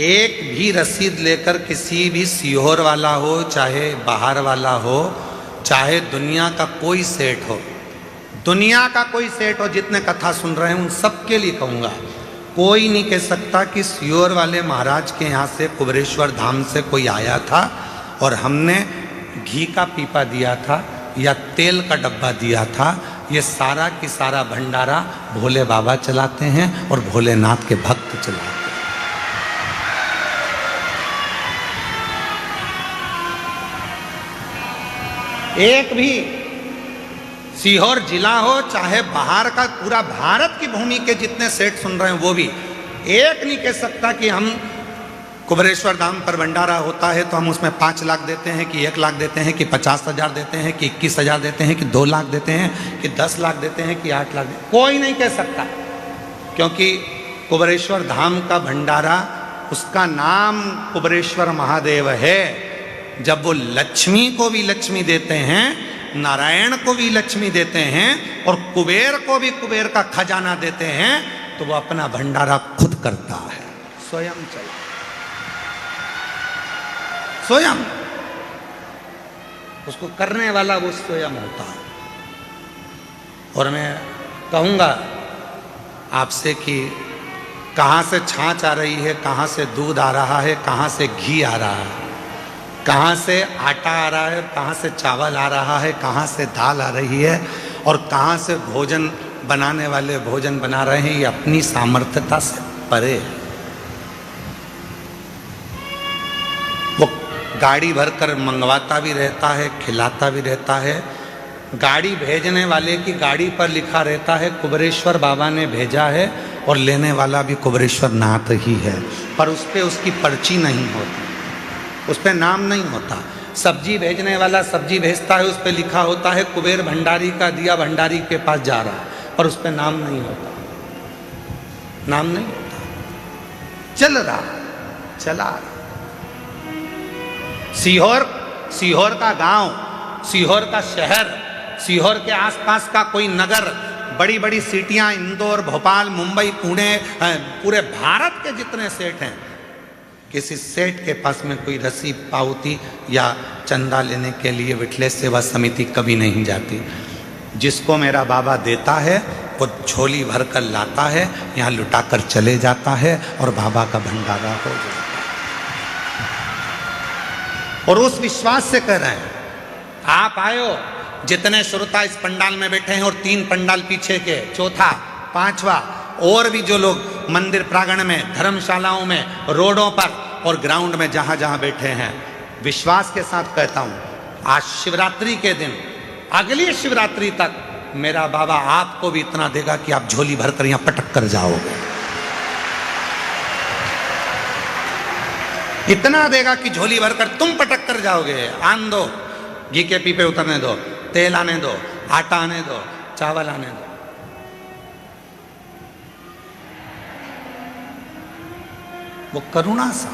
एक भी रसीद लेकर किसी भी सीहोर वाला हो, चाहे बाहर वाला हो, चाहे दुनिया का कोई सेठ हो, दुनिया का कोई सेठ हो, जितने कथा सुन रहे हैं उन सबके लिए कहूँगा, कोई नहीं कह सकता कि सीहोर वाले महाराज के यहाँ से कुबेरेश्वर धाम से कोई आया था और हमने घी का पीपा दिया था या तेल का डब्बा दिया था। ये सारा की सारा भंडारा भोले बाबा चलाते हैं और भोलेनाथ के भक्त चलाते हैं। एक भी सीहोर जिला हो, चाहे बाहर का, पूरा भारत की भूमि के जितने सेठ सुन रहे हैं वो भी एक नहीं कह सकता कि हम कुबेरेश्वर धाम पर भंडारा होता है तो हम उसमें 5 लाख देते हैं कि 1 लाख देते हैं कि 50,000 देते हैं कि 21,000 देते हैं कि 2 लाख देते हैं कि 10 लाख देते हैं कि 8 लाख देते, कोई नहीं कह सकता। क्योंकि कुबेरेश्वर धाम का भंडारा, उसका नाम कुबेरेश्वर महादेव है। जब वो लक्ष्मी को भी लक्ष्मी देते हैं, नारायण को भी लक्ष्मी देते हैं और कुबेर को भी कुबेर का खजाना देते हैं, तो वो अपना भंडारा खुद करता है, स्वयं चला, स्वयं, उसको करने वाला वो स्वयं होता है। और मैं कहूँगा आपसे कि कहाँ से छाछ आ रही है, कहाँ से दूध आ रहा है, कहाँ से घी आ रहा है, कहाँ से आटा आ रहा है, कहाँ से चावल आ रहा है, कहाँ से दाल आ रही है और कहाँ से भोजन बनाने वाले भोजन बना रहे हैं, ये अपनी सामर्थ्यता से परे है। वो गाड़ी भरकर मंगवाता भी रहता है, खिलाता भी रहता है। गाड़ी भेजने वाले की गाड़ी पर लिखा रहता है कुबेरेश्वर बाबा ने भेजा है और लेने वाला भी कुबेरेश्वर नाथ ही है, पर उस पर उसकी पर्ची नहीं होती, उस पर नाम नहीं होता। सब्जी भेजने वाला सब्जी भेजता है, उस पर लिखा होता है कुबेर भंडारी का दिया भंडारी के पास जा रहा है, पर उस पर नाम नहीं होता, नाम नहीं होता। चल रहा, चला रहा। सीहोर का गांव, सीहोर का शहर, सीहोर के आसपास का कोई नगर, बड़ी बड़ी सिटियां, इंदौर, भोपाल, मुंबई, पुणे, पूरे भारत के जितने सेठ हैं, किसी सेठ के पास में कोई रसीद, पावती या चंदा लेने के लिए विठलेश सेवा समिति कभी नहीं जाती। जिसको मेरा बाबा देता है वो झोली भर कर लाता है, यहाँ लुटाकर चले जाता है और बाबा का भंडारा हो जाता है। और उस विश्वास से कह रहे हैं, आप आयो, जितने श्रोता इस पंडाल में बैठे हैं और 3 पंडाल पीछे के, चौथा, 5वां, और भी जो लोग मंदिर प्रांगण में, धर्मशालाओं में, रोडों पर और ग्राउंड में जहां जहां बैठे हैं, विश्वास के साथ कहता हूं, आज शिवरात्रि के दिन, अगली शिवरात्रि तक मेरा बाबा आपको भी इतना देगा कि आप झोली भरकर यहां पटक कर जाओगे। इतना देगा कि झोली भरकर तुम पटक कर जाओगे। आन दो, घी के पीपे उतरने दो, तेल आने दो, आटा आने दो, चावल आने दो। वो करुणा सा,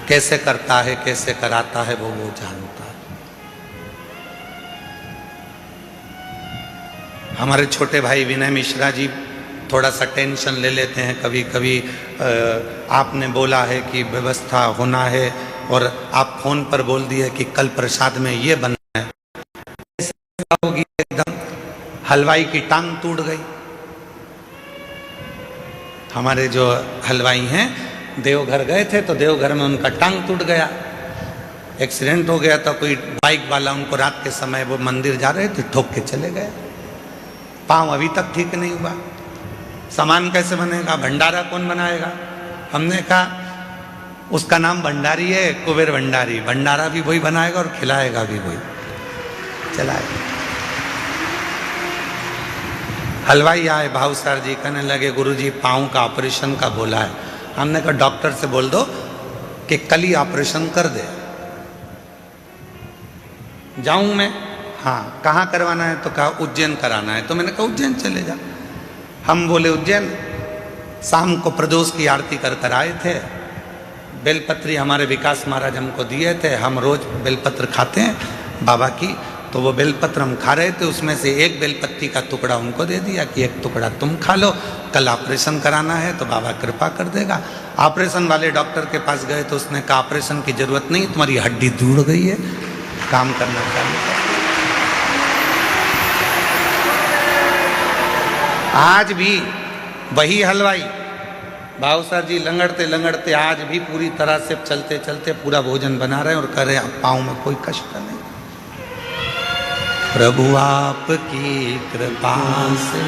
कैसे करता है, कैसे कराता है, वो जानता है। हमारे छोटे भाई विनय मिश्रा जी थोड़ा सा टेंशन ले लेते हैं कभी कभी। आपने बोला है कि व्यवस्था होना है और आप फोन पर बोल दिए कि कल प्रसाद में ये बनना है, होगी एकदम हलवाई की टांग टूट गई। हमारे जो हलवाई हैं देवघर गए थे तो देवघर में उनका टांग टूट गया, एक्सीडेंट हो गया था। कोई बाइक वाला उनको रात के समय, वो मंदिर जा रहे थे, ठोक के चले गए। पाँव अभी तक ठीक नहीं हुआ, सामान कैसे बनेगा, भंडारा कौन बनाएगा। हमने कहा उसका नाम भंडारी है, कुबेर भंडारी, भंडारा भी वही बनाएगा और खिलाएगा भी वही, चलाएगा। हलवाई आए, भाव सर जी कहने लगे गुरुजी पाँव का ऑपरेशन का बोला है। हमने कहा डॉक्टर से बोल दो कि कल ही ऑपरेशन कर दे। जाऊं मैं? हाँ। कहाँ करवाना है? तो कहा उज्जैन कराना है। तो मैंने कहा उज्जैन चले जा। हम बोले उज्जैन। शाम को प्रदोष की आरती कर कर आए थे। बेलपत्री हमारे विकास महाराज हमको दिए थे, हम रोज बेलपत्र खाते हैं बाबा की, तो वो बेलपत्र हम खा रहे थे, उसमें से एक बेलपत्ती का टुकड़ा उनको दे दिया कि एक टुकड़ा तुम खा लो, कल ऑपरेशन कराना है तो बाबा कृपा कर देगा। ऑपरेशन वाले डॉक्टर के पास गए तो उसने कहा ऑपरेशन की जरूरत नहीं, तुम्हारी हड्डी दूर गई है, काम करना चाहिए। आज भी वही हलवाई भाव सर जी लंगड़ते लंगड़ते आज भी पूरी तरह से चलते चलते पूरा भोजन बना रहे हैं और कह रहे हैं पाँव में कोई कष्ट नहीं। प्रभु आपकी कृपा से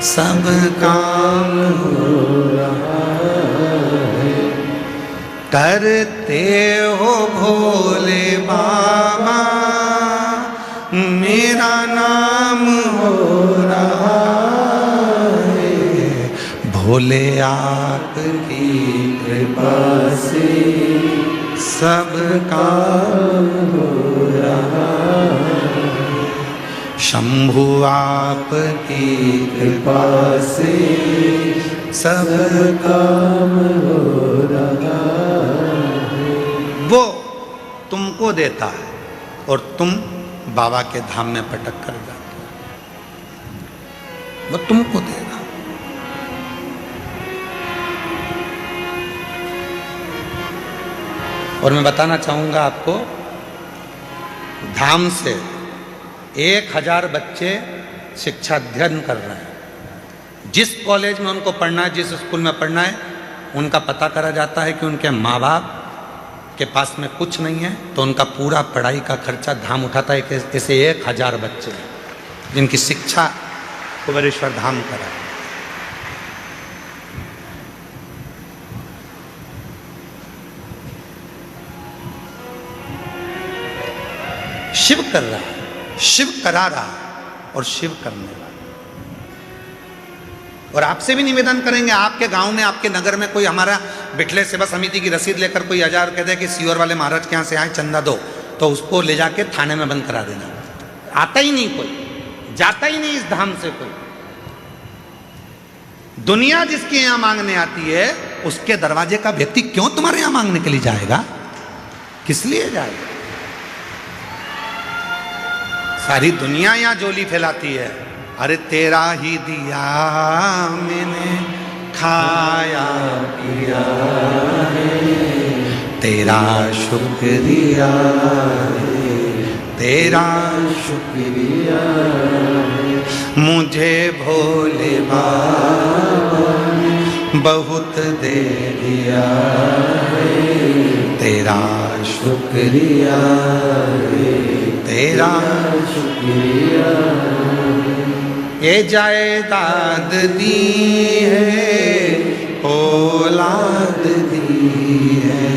सब काम हो रहा है, करते हो भोले बाबा मेरा नाम हो रहा है, भोले आपकी कृपा से सब काम हो रहा है, शंभु आपकी कृपा से सब काम हो रहा है। वो तुमको देता है और तुम बाबा के धाम में पटक कर जाते हो, वो तुमको देगा। और मैं बताना चाहूंगा आपको, धाम से 1000 बच्चे शिक्षा अध्ययन कर रहे हैं। जिस कॉलेज में उनको पढ़ना है, जिस स्कूल में पढ़ना है, उनका पता करा जाता है कि उनके माँ बाप के पास में कुछ नहीं है, तो उनका पूरा पढ़ाई का खर्चा धाम उठाता है। ऐसे 1000 बच्चे जिनकी शिक्षा कुबेरेश्वर धाम करा। शिव कर रहा है, शिव करा रहा है और शिव करने वाला। और आपसे भी निवेदन करेंगे, आपके गांव में आपके नगर में कोई हमारा बिठले सेवा समिति की रसीद लेकर कोई 1000 कह दे कि सीवर वाले महाराज के यहाँ से आए चंदा दो, तो उसको ले जाके थाने में बंद करा देना। आता ही नहीं कोई, जाता ही नहीं इस धाम से कोई। दुनिया जिसके यहां मांगने आती है उसके दरवाजे का व्यक्ति क्यों तुम्हारे यहां मांगने के लिए जाएगा? किस लिए जाएगा? सारी दुनिया यहां जोली फैलाती है, अरे तेरा ही दिया मैंने खाया पिया है, तेरा शुक्रिया है, तेरा शुक्रिया है, मुझे भोले बाबा बहुत दे दिया है, तेरा शुक्रिया है, तेरा शुक्रिया। ये जायदाद दी है, औलाद दी है,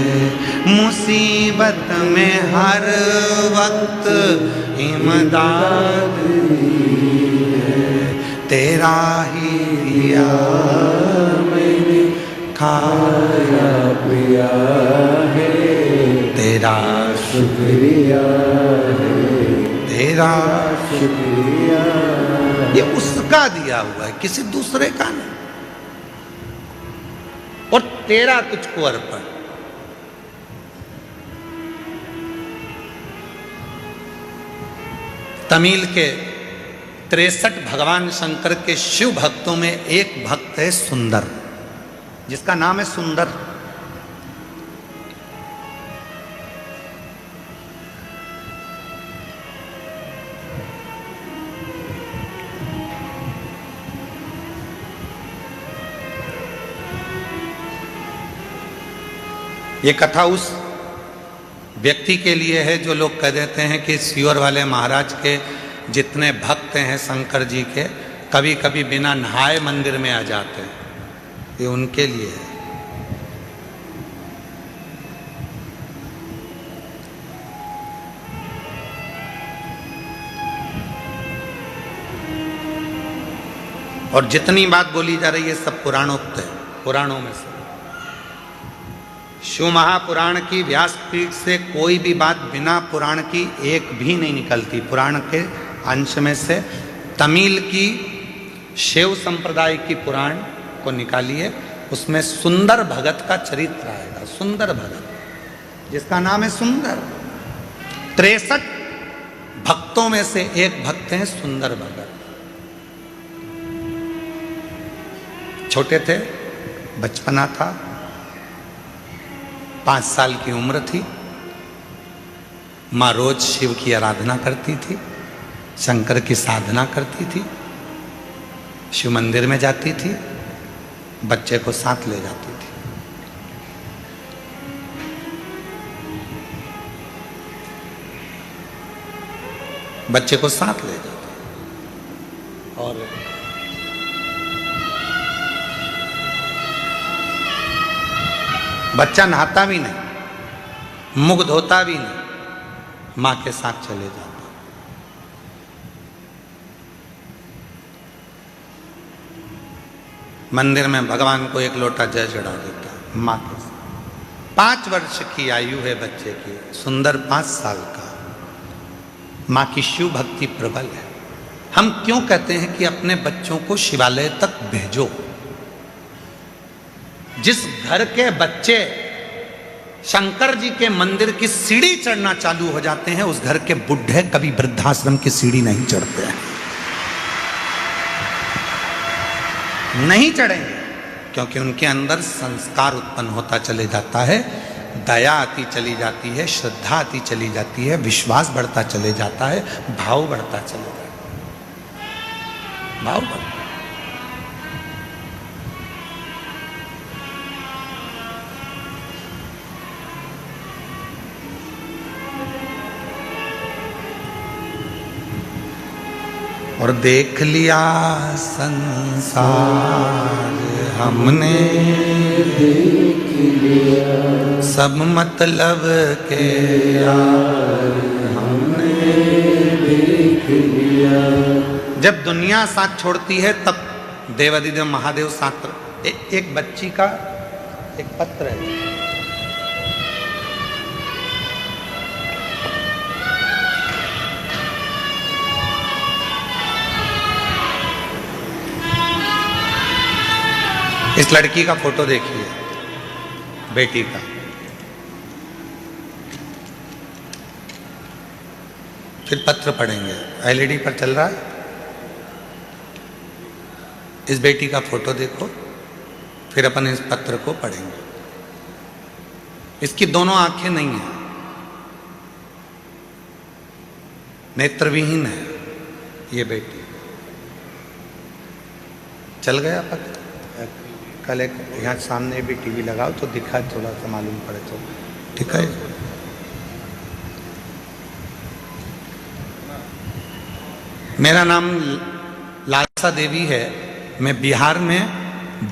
मुसीबत में हर वक्त इमदाद दी है, तेरा ही दिया मैंने खाया पिया है, तेरा शुक्रिया है, तेरा शुक्रिया। ये उसका दिया हुआ है, किसी दूसरे का नहीं। और तेरा तुझको अर्पण। तमिल के 63 भगवान शंकर के शिव भक्तों में एक भक्त है सुंदर, जिसका नाम है सुंदर। ये कथा उस व्यक्ति के लिए है जो लोग कह देते हैं कि सीवर वाले महाराज के जितने भक्त हैं शंकर जी के, कभी कभी बिना नहाए मंदिर में आ जाते हैं, ये उनके लिए है। और जितनी बात बोली जा रही है सब पुराणोक्त है, पुराणों में से। शिव महापुराण की व्यासपीठ से कोई भी बात बिना पुराण की एक भी नहीं निकलती। पुराण के अंश में से तमिल की शिव संप्रदाय की पुराण को निकालिए, उसमें सुंदर भगत का चरित्र आएगा। सुंदर भगत, जिसका नाम है सुंदर। 63 भक्तों में से एक भक्त हैं सुंदर भगत। छोटे थे, बचपना था, 5 साल की उम्र थी। माँ रोज शिव की आराधना करती थी, शंकर की साधना करती थी, शिव मंदिर में जाती थी, बच्चे को साथ ले जाती थी। बच्चे को साथ ले जाती और बच्चा नहाता भी नहीं, मुख धोता भी नहीं, मां के साथ चले जाता। मंदिर में भगवान को एक लोटा जल चढ़ा देता मां के साथ। 5 वर्ष की आयु है बच्चे की, सुंदर 5 साल का। मां की शिव भक्ति प्रबल है। हम क्यों कहते हैं कि अपने बच्चों को शिवालय तक भेजो? जिस घर के बच्चे शंकर जी के मंदिर की सीढ़ी चढ़ना चालू हो जाते हैं, उस घर के बुढ़े कभी वृद्धाश्रम की सीढ़ी नहीं चढ़ते हैं। नहीं चढ़ेंगे, क्योंकि उनके अंदर संस्कार उत्पन्न होता चले जाता है, दया आती चली जाती है, श्रद्धा आती चली जाती है, विश्वास बढ़ता चले जाता है, भाव बढ़ता चले जाता है। भाव बढ़ता। और देख लिया संसार हमने, देख लिया सब मतलब के यार हमने, देख लिया। जब दुनिया साथ छोड़ती है तब देवादिदेव महादेव साथ। एक बच्ची का एक पत्र है, इस लड़की का फोटो देखिए, बेटी का। फिर पत्र पढ़ेंगे, एलईडी पर चल रहा है। इस बेटी का फोटो देखो, फिर अपन इस पत्र को पढ़ेंगे। इसकी दोनों आंखें नहीं है, नेत्रविहीन है ये बेटी। चल गया पत्र। कल एक यहाँ सामने भी टीवी लगाओ तो दिखा, थोड़ा सा मालूम पड़े तो ठीक है। मेरा नाम लालसा देवी है। मैं बिहार में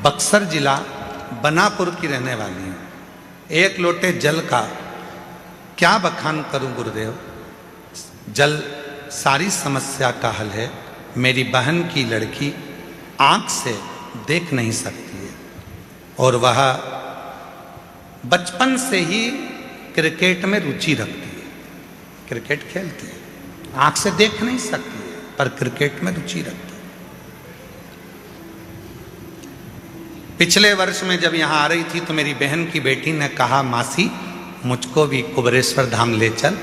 बक्सर जिला बनापुर की रहने वाली हूँ। एक लोटे जल का क्या बखान करूं गुरुदेव। जल सारी समस्या का हल है। मेरी बहन की लड़की आंख से देख नहीं सकती है और वह बचपन से ही क्रिकेट में रुचि रखती है, क्रिकेट खेलती है। आंख से देख नहीं सकती है पर क्रिकेट में रुचि रखती है। पिछले वर्ष में जब यहाँ आ रही थी तो मेरी बहन की बेटी ने कहा, मासी मुझको भी कुबेरेश्वर धाम ले चल।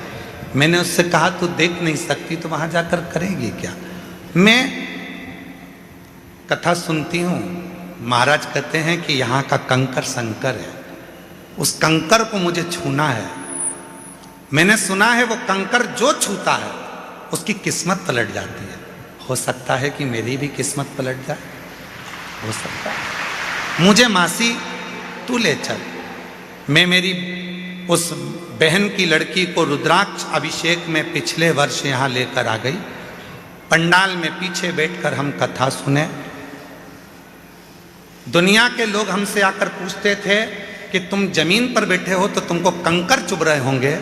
मैंने उससे कहा तू देख नहीं सकती तो वहां जाकर करेगी क्या। मैं कथा सुनती हूँ, महाराज कहते हैं कि यहाँ का कंकर शंकर है, उस कंकर को मुझे छूना है। मैंने सुना है वो कंकर जो छूता है उसकी किस्मत पलट जाती है। हो सकता है कि मेरी भी किस्मत पलट जाए, हो सकता है। मुझे मासी तू ले चल। मैं मेरी उस बहन की लड़की को रुद्राक्ष अभिषेक में पिछले वर्ष यहाँ लेकर आ गई पंडाल में पीछे बैठकर हम कथा सुने। दुनिया के लोग हमसे आकर पूछते थे कि तुम जमीन पर बैठे हो तो तुमको कंकर चुभ रहे होंगे।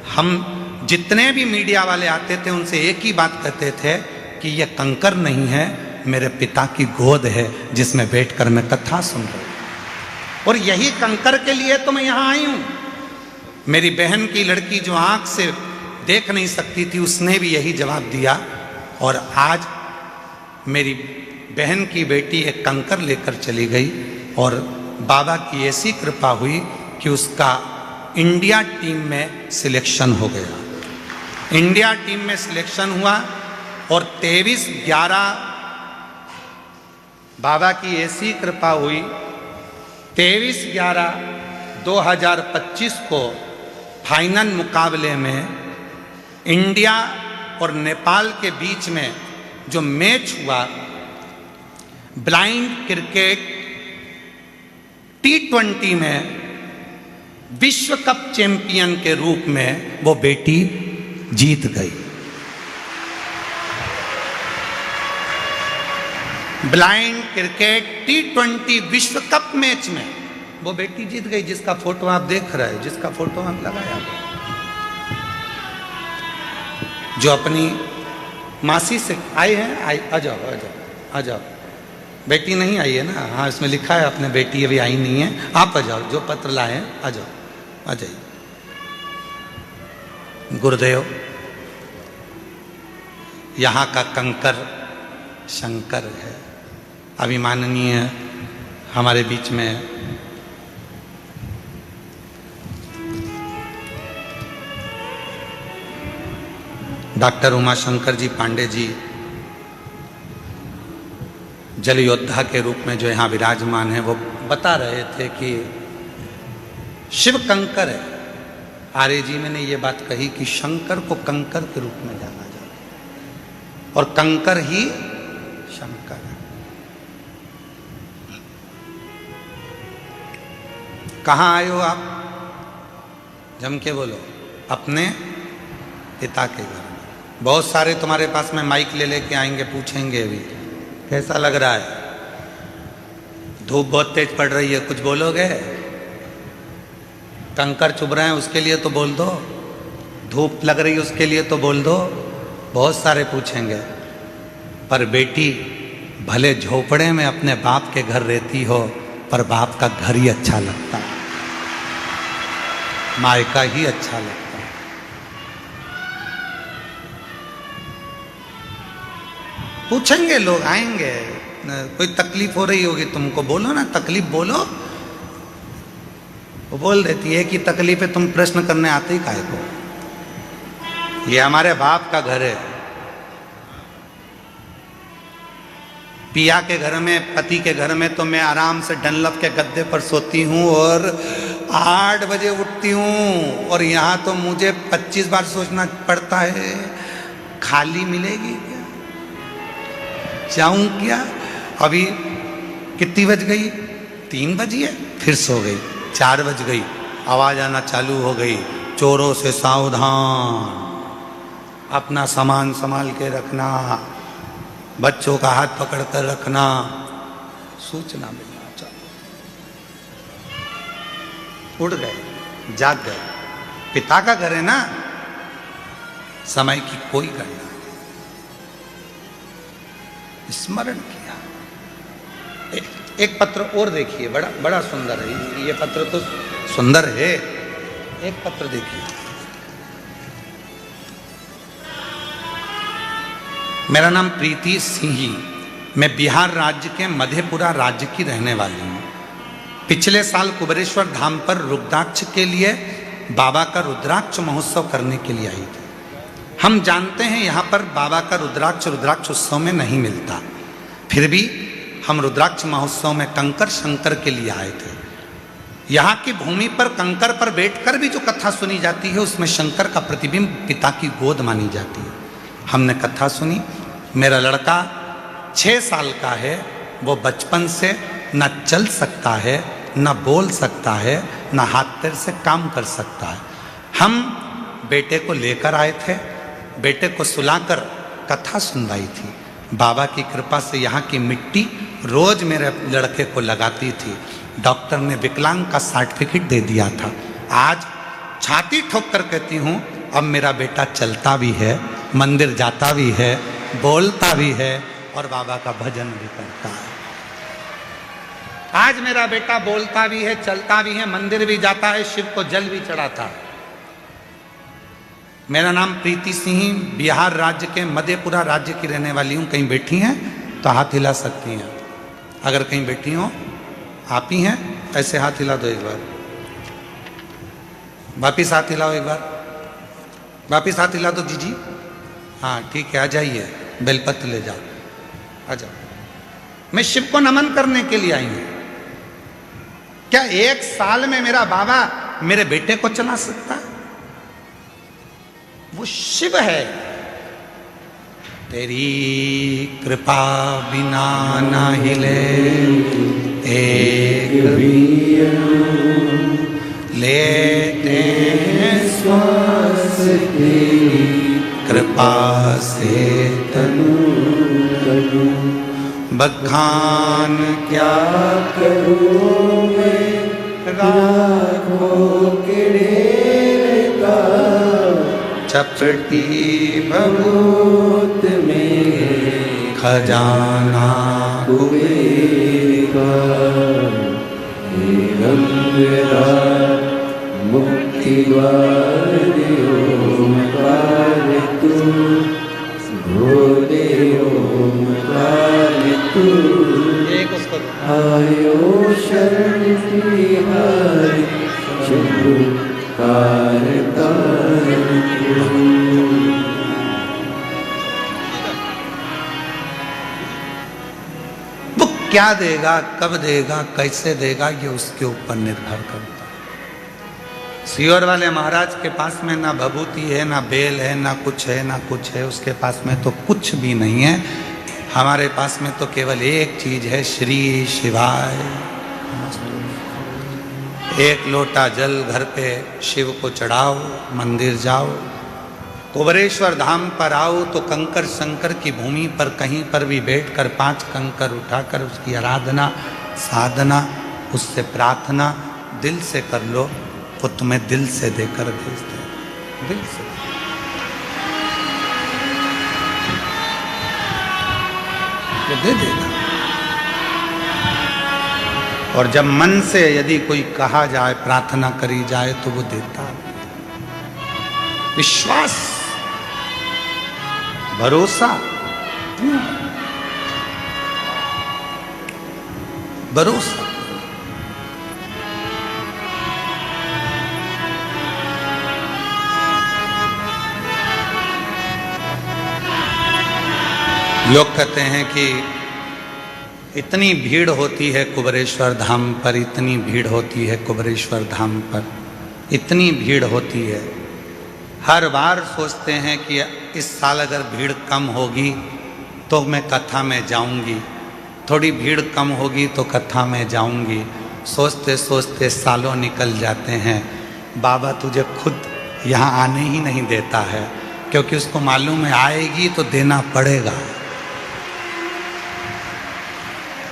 हम जितने भी मीडिया वाले आते थे उनसे एक ही बात कहते थे कि ये कंकर नहीं है, मेरे पिता की गोद है जिसमें बैठकर मैं कथा सुन रहा हूं। और यही कंकर के लिए तो मैं यहां आई हूं। मेरी बहन की लड़की जो आंख से देख नहीं सकती थी उसने भी यही जवाब दिया, और आज मेरी बहन की बेटी एक कंकर लेकर चली गई और बाबा की ऐसी कृपा हुई कि उसका इंडिया टीम में सिलेक्शन हो गया। इंडिया टीम में सिलेक्शन हुआ और 23/11 बाबा की ऐसी कृपा हुई, 23/11/2025 को फाइनल मुकाबले में इंडिया और नेपाल के बीच में जो मैच हुआ, ब्लाइंड क्रिकेट T20 में विश्व कप चैंपियन के रूप में वो बेटी जीत गई। ब्लाइंड क्रिकेट T20 विश्व कप मैच में वो बेटी जीत गई, जिसका फोटो आप देख रहे हैं, जिसका फोटो हम लगाया, जो अपनी मासी से आए हैं। आ जाओ आ जाओ आ जाओ। बेटी नहीं आई है ना? हाँ, इसमें लिखा है अपने बेटी अभी आई नहीं है। आप आ जाओ, जो पत्र लाए हैं आ जाओ, आ जाइए। गुरुदेव, यहाँ का कंकर शंकर है। अभिमाननीय हमारे बीच में डॉक्टर उमाशंकर जी पांडे जी जल योद्धा के रूप में जो यहाँ विराजमान है, वो बता रहे थे कि शिव कंकर है। आर्य जी ने ये बात कही कि शंकर को कंकर के रूप में जाना जाता है और कंकर ही शंकर है। कहाँ आए हो आप? जम के बोलो। अपने पिता के घर। बहुत सारे तुम्हारे पास में माइक ले लेके आएंगे, पूछेंगे भी कैसा लग रहा है, धूप बहुत तेज पड़ रही है, कुछ बोलोगे? कंकर चुभ रहे हैं उसके लिए तो बोल दो, धूप लग रही है उसके लिए तो बोल दो। बहुत सारे पूछेंगे। पर बेटी भले झोपड़े में अपने बाप के घर रहती हो, पर बाप का घर ही अच्छा लगता है, मायका ही अच्छा लगता है। पूछेंगे लोग, आएंगे। कोई तकलीफ हो रही होगी तुमको, बोलो ना, तकलीफ बोलो। वो बोल देती है कि तकलीफ है, तुम प्रश्न करने आते ही काहे को? ये हमारे बाप का घर है। पिया के घर में, पति के घर में तो मैं आराम से डनलप के गद्दे पर सोती हूँ और 8 बजे उठती हूँ, और यहाँ तो मुझे 25 बार सोचना पड़ता है, खाली मिलेगी क्या, जाऊं क्या? अभी कितनी बज गई? 3 बजी है। फिर सो गई। 4 बज गई, आवाज आना चालू हो गई, चोरों से सावधान, अपना सामान संभाल के रखना, बच्चों का हाथ पकड़ कर रखना, सूचना मिलना चालू। उठ गए, जाग गए। पिता का घर है ना, समय की कोई गणना नहीं। स्मरण किया। एक पत्र और देखिए, बड़ा बड़ा सुंदर है ये पत्र, तो सुंदर है। एक पत्र देखिए। मेरा नाम प्रीति सिंही, मैं बिहार राज्य के मधेपुरा राज्य की रहने वाली हूँ। पिछले साल कुबेरेश्वर धाम पर रुद्राक्ष के लिए बाबा का रुद्राक्ष महोत्सव करने के लिए आई थी। हम जानते हैं यहाँ पर बाबा का रुद्राक्ष उत्सव में नहीं मिलता, फिर भी हम रुद्राक्ष महोत्सव में कंकर शंकर के लिए आए थे। यहाँ की भूमि पर कंकर पर बैठकर भी जो कथा सुनी जाती है, उसमें शंकर का प्रतिबिंब पिता की गोद मानी जाती है। हमने कथा सुनी। मेरा लड़का 6 साल का है, वो बचपन से न चल सकता है, न बोल सकता है, न हाथ पैर से काम कर सकता है। हम बेटे को लेकर आए थे, बेटे को सुलाकर कथा सुनवाई थी। बाबा की कृपा से यहाँ की मिट्टी रोज मेरे लड़के को लगाती थी। डॉक्टर ने विकलांग का सर्टिफिकेट दे दिया था। आज छाती ठोक कर कहती हूँ, अब मेरा बेटा चलता भी है, मंदिर जाता भी है, बोलता भी है और बाबा का भजन भी करता है। आज मेरा बेटा बोलता भी है, चलता भी है, मंदिर भी जाता है, शिव को जल भी चढ़ाता है। मेरा नाम प्रीति सिंह, बिहार राज्य के मधेपुरा राज्य की रहने वाली हूँ। कहीं बैठी हैं तो हाथ हिला सकती हैं। अगर कहीं बैठी हो, आप ही हैं, ऐसे हाथ हिला दो एक बार, वापिस हाथ हिलाओ एक बार, वापिस हाथ हिला दो जीजी। हाँ ठीक है, आ जाइए, बेलपत्र ले जाओ, आ जाओ। मैं शिव को नमन करने के लिए आई हूं। क्या 1 साल में मेरा बाबा मेरे बेटे को चला सकता है? वो शिव है। तेरी कृपा बिना ना हिले एक भी लेते श्वास तेरी कृपा से तनु तनु। बखान क्या करूं मैं राखों के ढेर का, चपटी भभूत में खजाना कुबेर का। मुक्ति द्वार ओमकार तू, भोले ओमकार तू। आयो शरण तिहारी शंभु कार वो क्या देगा, कब देगा, कैसे देगा, ये उसके ऊपर निर्भर करता है। सीहोर वाले महाराज के पास में ना भभूति है, ना बेल है, ना कुछ है, ना कुछ है। उसके पास में तो कुछ भी नहीं है। हमारे पास में तो केवल एक चीज है, श्री शिवाय। एक लोटा जल घर पे शिव को चढ़ाओ, मंदिर जाओ, कुबरेश्वर धाम पर आओ तो कंकर शंकर की भूमि पर कहीं पर भी बैठकर 5 कंकर उठाकर उसकी आराधना, साधना, उससे प्रार्थना दिल से कर लो, वो तुम्हें दिल से देकर भेज दे। दिल से वो दे देगा। और जब मन से यदि कोई कहा जाए, प्रार्थना करी जाए तो वो देता है। विश्वास, भरोसा, भरोसा। लोग कहते हैं कि इतनी भीड़ होती है कुबरेश्वर धाम पर, इतनी भीड़ होती है कुबरेश्वर धाम पर, इतनी भीड़ होती है। हर बार सोचते हैं कि इस साल अगर भीड़ कम होगी तो मैं कथा में जाऊंगी, थोड़ी भीड़ कम होगी तो कथा में जाऊंगी। सोचते सोचते सालों निकल जाते हैं। बाबा तुझे खुद यहाँ आने ही नहीं देता है, क्योंकि उसको मालूम है आएगी तो देना पड़ेगा।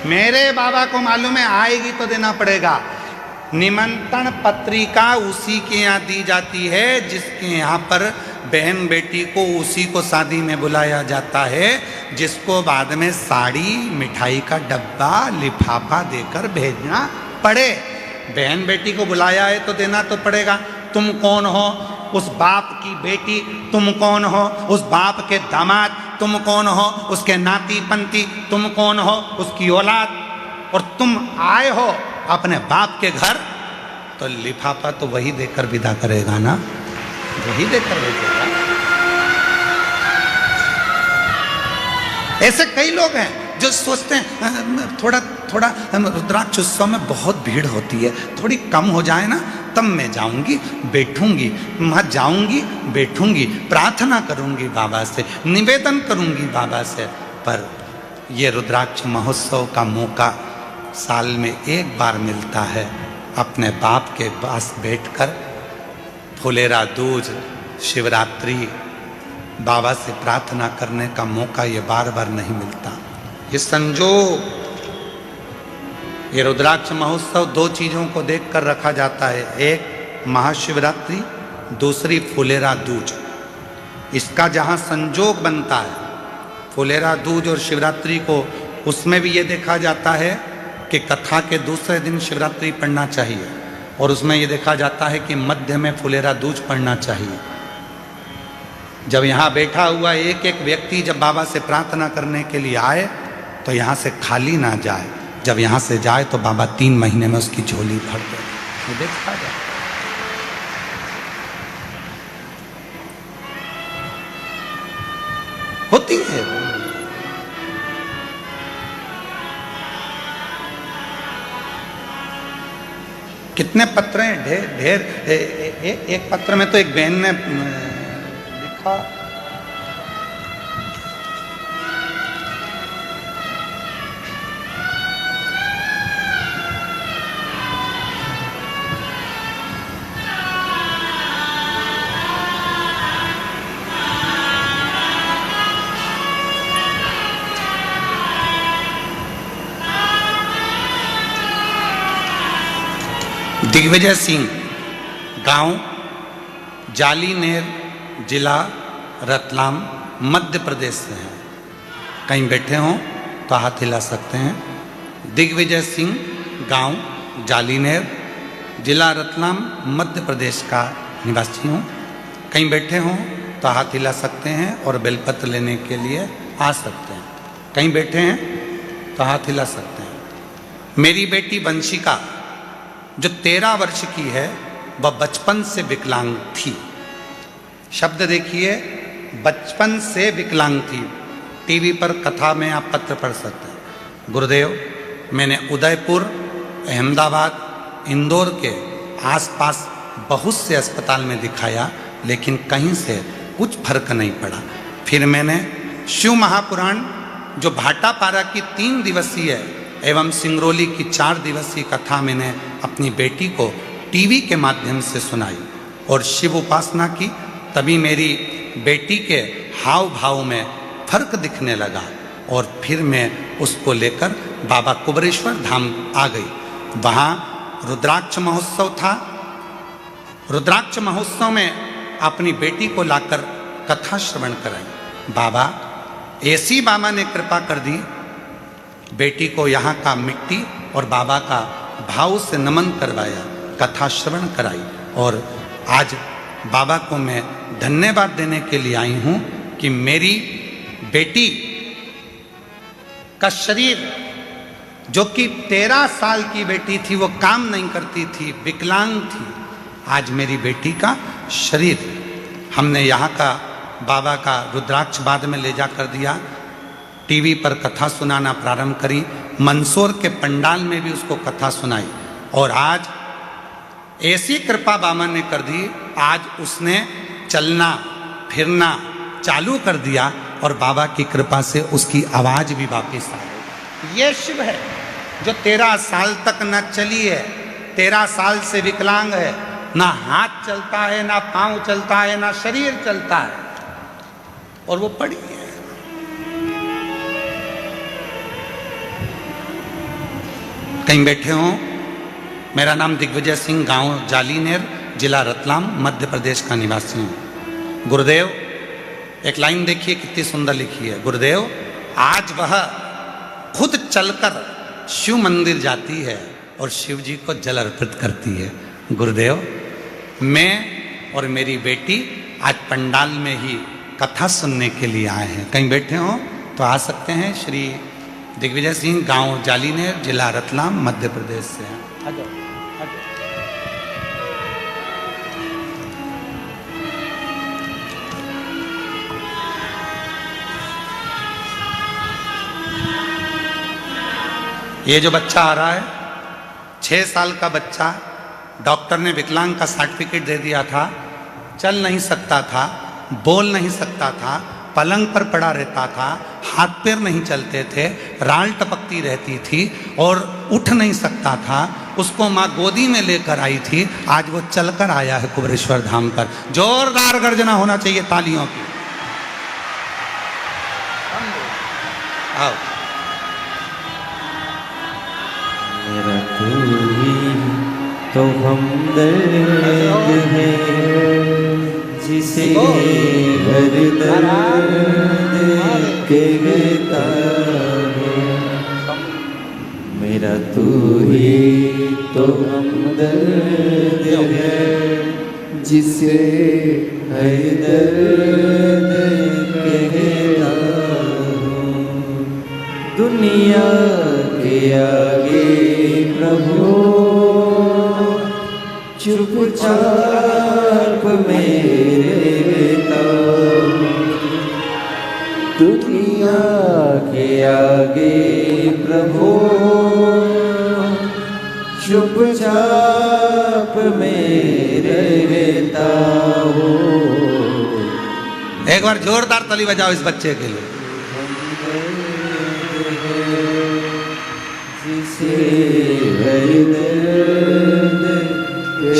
मेरे बाबा को मालूम है आएगी तो देना पड़ेगा। निमंत्रण पत्रिका उसी के यहाँ दी जाती है जिसके यहाँ पर बहन बेटी को उसी को शादी में बुलाया जाता है, जिसको बाद में साड़ी, मिठाई का डब्बा, लिफाफा देकर भेजना पड़े। बहन बेटी को बुलाया है तो देना तो पड़ेगा। तुम कौन हो? उस बाप की बेटी। तुम कौन हो? उस बाप के दामाद। तुम कौन हो? उसके नाती पंती। तुम कौन हो? उसकी औलाद। और तुम आए हो अपने बाप के घर, तो लिफाफा तो वही देकर विदा करेगा ना, वही देकर भेजेगा। ऐसे कई लोग हैं जो सोचते हैं थोड़ा रुद्राक्ष उत्सव में बहुत भीड़ होती है, थोड़ी कम हो जाए ना तब मैं जाऊंगी, बैठूंगी, वहाँ जाऊंगी, बैठूंगी, प्रार्थना करूंगी बाबा से, निवेदन करूंगी बाबा से। पर ये रुद्राक्ष महोत्सव का मौका साल में एक बार मिलता है, अपने बाप के पास बैठकर फुलेरा दूज, शिवरात्रि, बाबा से प्रार्थना करने का मौका ये बार बार नहीं मिलता। ये संजोग, ये रुद्राक्ष महोत्सव दो चीज़ों को देख कर रखा जाता है, एक महाशिवरात्रि, दूसरी फुलेरा दूज। इसका जहाँ संजोग बनता है फुलेरा दूज और शिवरात्रि को, उसमें भी ये देखा जाता है कि कथा के दूसरे दिन शिवरात्रि पढ़ना चाहिए, और उसमें ये देखा जाता है कि मध्य में फुलेरा दूज पढ़ना चाहिए। जब यहाँ बैठा हुआ एक एक व्यक्ति जब बाबा से प्रार्थना करने के लिए आए तो यहाँ से खाली ना जाए, जब यहाँ से जाए तो बाबा 3 महीने में उसकी झोली भर दे। ये देखा जाए। होती है। कितने पत्र हैं, ढेर ढेर। एक पत्र में तो एक बहन ने लिखा, दिग्विजय सिंह, गांव जालीनेर, जिला रतलाम, मध्य प्रदेश से हैं। कहीं बैठे हों तो हाथ हिला सकते हैं। दिग्विजय सिंह, गांव जालीनेर, जिला रतलाम, मध्य प्रदेश का निवासी हूँ। कहीं बैठे हों तो हाथ हिला सकते हैं और बेलपत्र लेने के लिए आ सकते हैं। कहीं बैठे हैं तो हाथ हिला सकते हैं। मेरी बेटी वंशिका जो 13 वर्ष की है, वह बचपन से विकलांग थी। शब्द देखिए, बचपन से विकलांग थी। टीवी पर कथा में आप पत्र पढ़ सकते हैं। गुरुदेव, मैंने उदयपुर, अहमदाबाद, इंदौर के आसपास बहुत से अस्पताल में दिखाया, लेकिन कहीं से कुछ फर्क नहीं पड़ा। फिर मैंने शिव महापुराण जो भाटापारा की 3 दिवसीय एवं सिंगरौली की 4 दिवसीय कथा मैंने अपनी बेटी को टीवी के माध्यम से सुनाई और शिव उपासना की। तभी मेरी बेटी के हाव भाव में फर्क दिखने लगा और फिर मैं उसको लेकर बाबा कुबरेश्वर धाम आ गई। वहाँ रुद्राक्ष महोत्सव था। रुद्राक्ष महोत्सव में अपनी बेटी को लाकर कथा श्रवण कराई। बाबा, ऐसी बाबा ने कृपा कर दी, बेटी को यहाँ का मिट्टी और बाबा का भाव से नमन करवाया, कथा श्रवण कराई, और आज बाबा को मैं धन्यवाद देने के लिए आई हूँ कि मेरी बेटी का शरीर, जो कि 13 साल की बेटी थी, वो काम नहीं करती थी, विकलांग थी, आज मेरी बेटी का शरीर हमने यहाँ का बाबा का रुद्राक्ष बाद में ले जा कर दिया। टीवी पर कथा सुनाना प्रारंभ करी। मंदसौर के पंडाल में भी उसको कथा सुनाई और आज ऐसी कृपा बाबा ने कर दी, आज उसने चलना फिरना चालू कर दिया और बाबा की कृपा से उसकी आवाज़ भी वापस आ गई। ये शिव है जो 13 साल तक न चली है, 13 साल से विकलांग है, ना हाथ चलता है, ना पांव चलता है, ना शरीर चलता है, और वो पड़ी है। कहीं बैठे हों। मेरा नाम दिग्विजय सिंह, गांव जालीनेर, जिला रतलाम, मध्य प्रदेश का निवासी हूँ। गुरुदेव, एक लाइन देखिए कितनी सुंदर लिखी है। गुरुदेव, आज वह खुद चलकर शिव मंदिर जाती है और शिव जी को जल अर्पित करती है। गुरुदेव, मैं और मेरी बेटी आज पंडाल में ही कथा सुनने के लिए आए हैं। कहीं बैठे हों तो आ सकते हैं। श्री दिग्विजय सिंह, गांव जालीनेर, जिला रतलाम, मध्य प्रदेश से हैं। आ जाओ, आ जाओ। ये जो बच्चा आ रहा है, 6 साल का बच्चा, डॉक्टर ने विकलांग का सर्टिफिकेट दे दिया था, चल नहीं सकता था, बोल नहीं सकता था, पलंग पर पड़ा रहता था, हाथ पैर नहीं चलते थे, राल टपकती रहती थी और उठ नहीं सकता था। उसको माँ गोदी में लेकर आई थी, आज वो चलकर आया है कुबरेश्वर धाम पर। जोरदार गर्जना होना चाहिए तालियों की। आओ। मेरा तू ही तो हमदर्द है, जिसे हर दर्द कहता है। मेरा तू ही तो हमदर्द है, जिसे हर दर्द कहता हूँ। दुनिया के आगे प्रभु चुपचाप मेरे ताऊ। दुनिया के आगे प्रभु चुपचाप मेरे ताऊ। एक बार जोरदार ताली बजाओ इस बच्चे के लिए।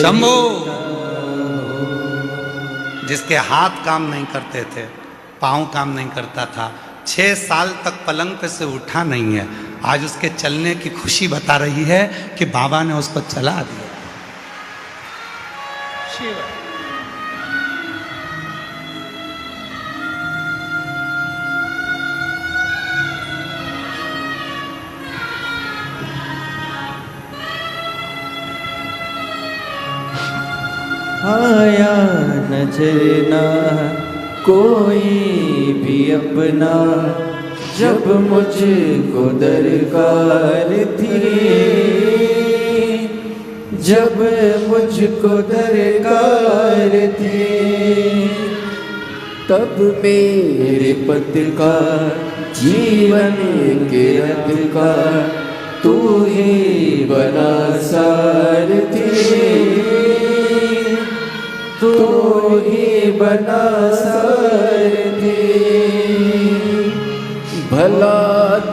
शंभू, जिसके हाथ काम नहीं करते थे, पाँव काम नहीं करता था, 6 साल तक पलंग पे से उठा नहीं है, आज उसके चलने की खुशी बता रही है कि बाबा ने उसको चला दिया। आया नजर ना कोई भी अपना, जब मुझको दरकार थी, जब मुझको दरकार थी, तब मेरे पति का जीवन के रथ का तू ही बना सारथी। तू ही बना सारथी। भला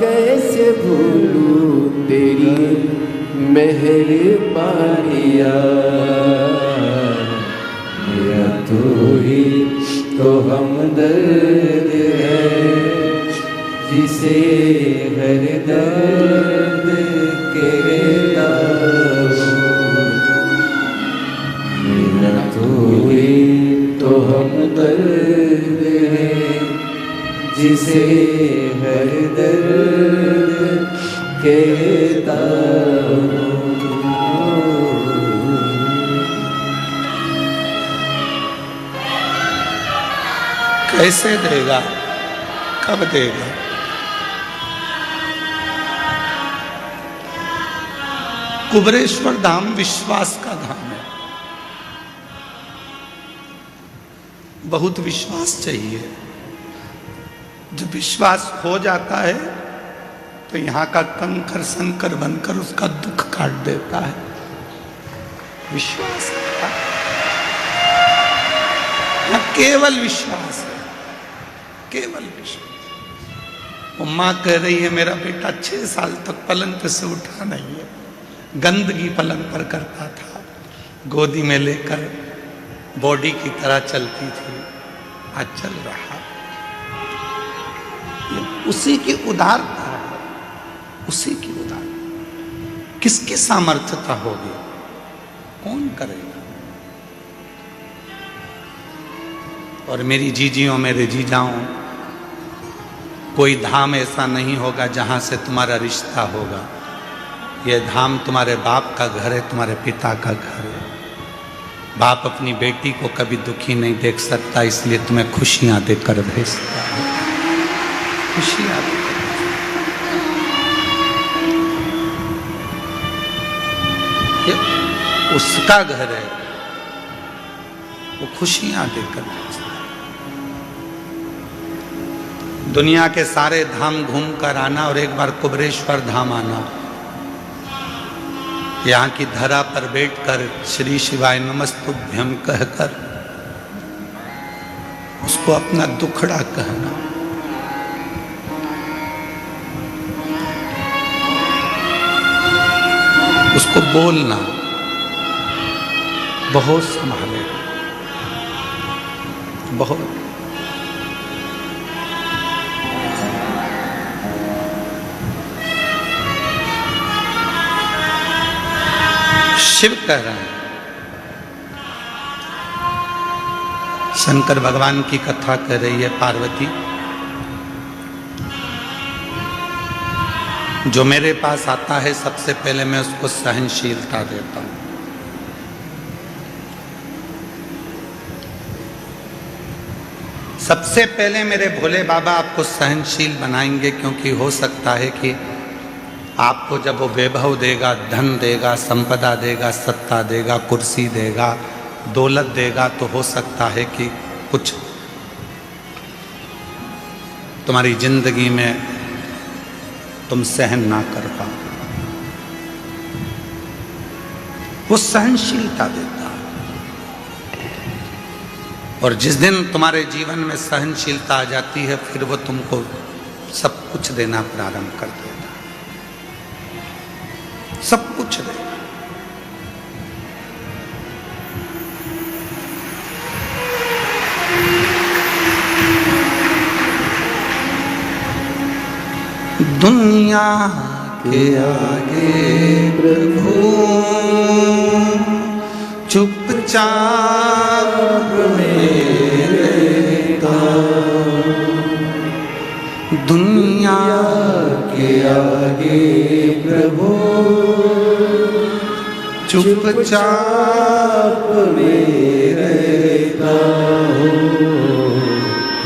कैसे भूलूं तेरी मेहरबानियाँ। मेरा तू ही तो हमदर्द है, जिसे हर दर्द कहता हूँ। मेरा तू ही तो हमदर्द है, जिसे हर दर्द कहता हूँ। कैसे देगा, कब देगा? कुबरेश्वर धाम विश्वास का धाम है। बहुत विश्वास चाहिए। जब विश्वास हो जाता है तो यहाँ का कंकर संकर बनकर उसका दुख काट देता है। विश्वास है, केवल विश्वास है, केवल विश्वास। वो माँ कह रही है मेरा बेटा 6 साल तक पलंग पे से उठा नहीं है, गंदगी पलंग पर करता था, गोदी में लेकर बॉडी की तरह चलती थी, आज चल रहा। ये उसी की उदारता है, उसी की उदारता। किसकी सामर्थ्यता होगी? कौन करेगा? और मेरी जीजियों, मेरे जीजाओं, कोई धाम ऐसा नहीं होगा जहां से तुम्हारा रिश्ता होगा। यह धाम तुम्हारे बाप का घर है, तुम्हारे पिता का घर है। बाप अपनी बेटी को कभी दुखी नहीं देख सकता, इसलिए तुम्हें खुशियां देकर भेजता है। खुशियां देकर। ये उसका घर है, वो खुशियां देकर भेजता है। दुनिया के सारे धाम घूम कर आना और एक बार कुबरेश्वर धाम आना। यहाँ की धरा पर बैठकर श्री शिवाय नमस्तुभ्यम कहकर उसको अपना दुखड़ा कहना। उसको बोलना, बहुत संभाले, बहुत। शिव कह रहे हैं, शंकर भगवान की कथा कर रही है पार्वती, जो मेरे पास आता है सबसे पहले मैं उसको सहनशीलता देता हूं। सबसे पहले मेरे भोले बाबा आपको सहनशील बनाएंगे, क्योंकि हो सकता है कि आपको जब वो वैभव देगा, धन देगा, संपदा देगा, सत्ता देगा, कुर्सी देगा, दौलत देगा, तो हो सकता है कि कुछ तुम्हारी जिंदगी में तुम सहन ना कर पाओ। वो सहनशीलता देता है, और जिस दिन तुम्हारे जीवन में सहनशीलता आ जाती है, फिर वो तुमको सब कुछ देना प्रारंभ कर देता है, सब कुछ देगा। दुनिया के आगे प्रभु चुपचाप मेरे का, दुनिया के आगे प्रभु चुपचाप मेरे का,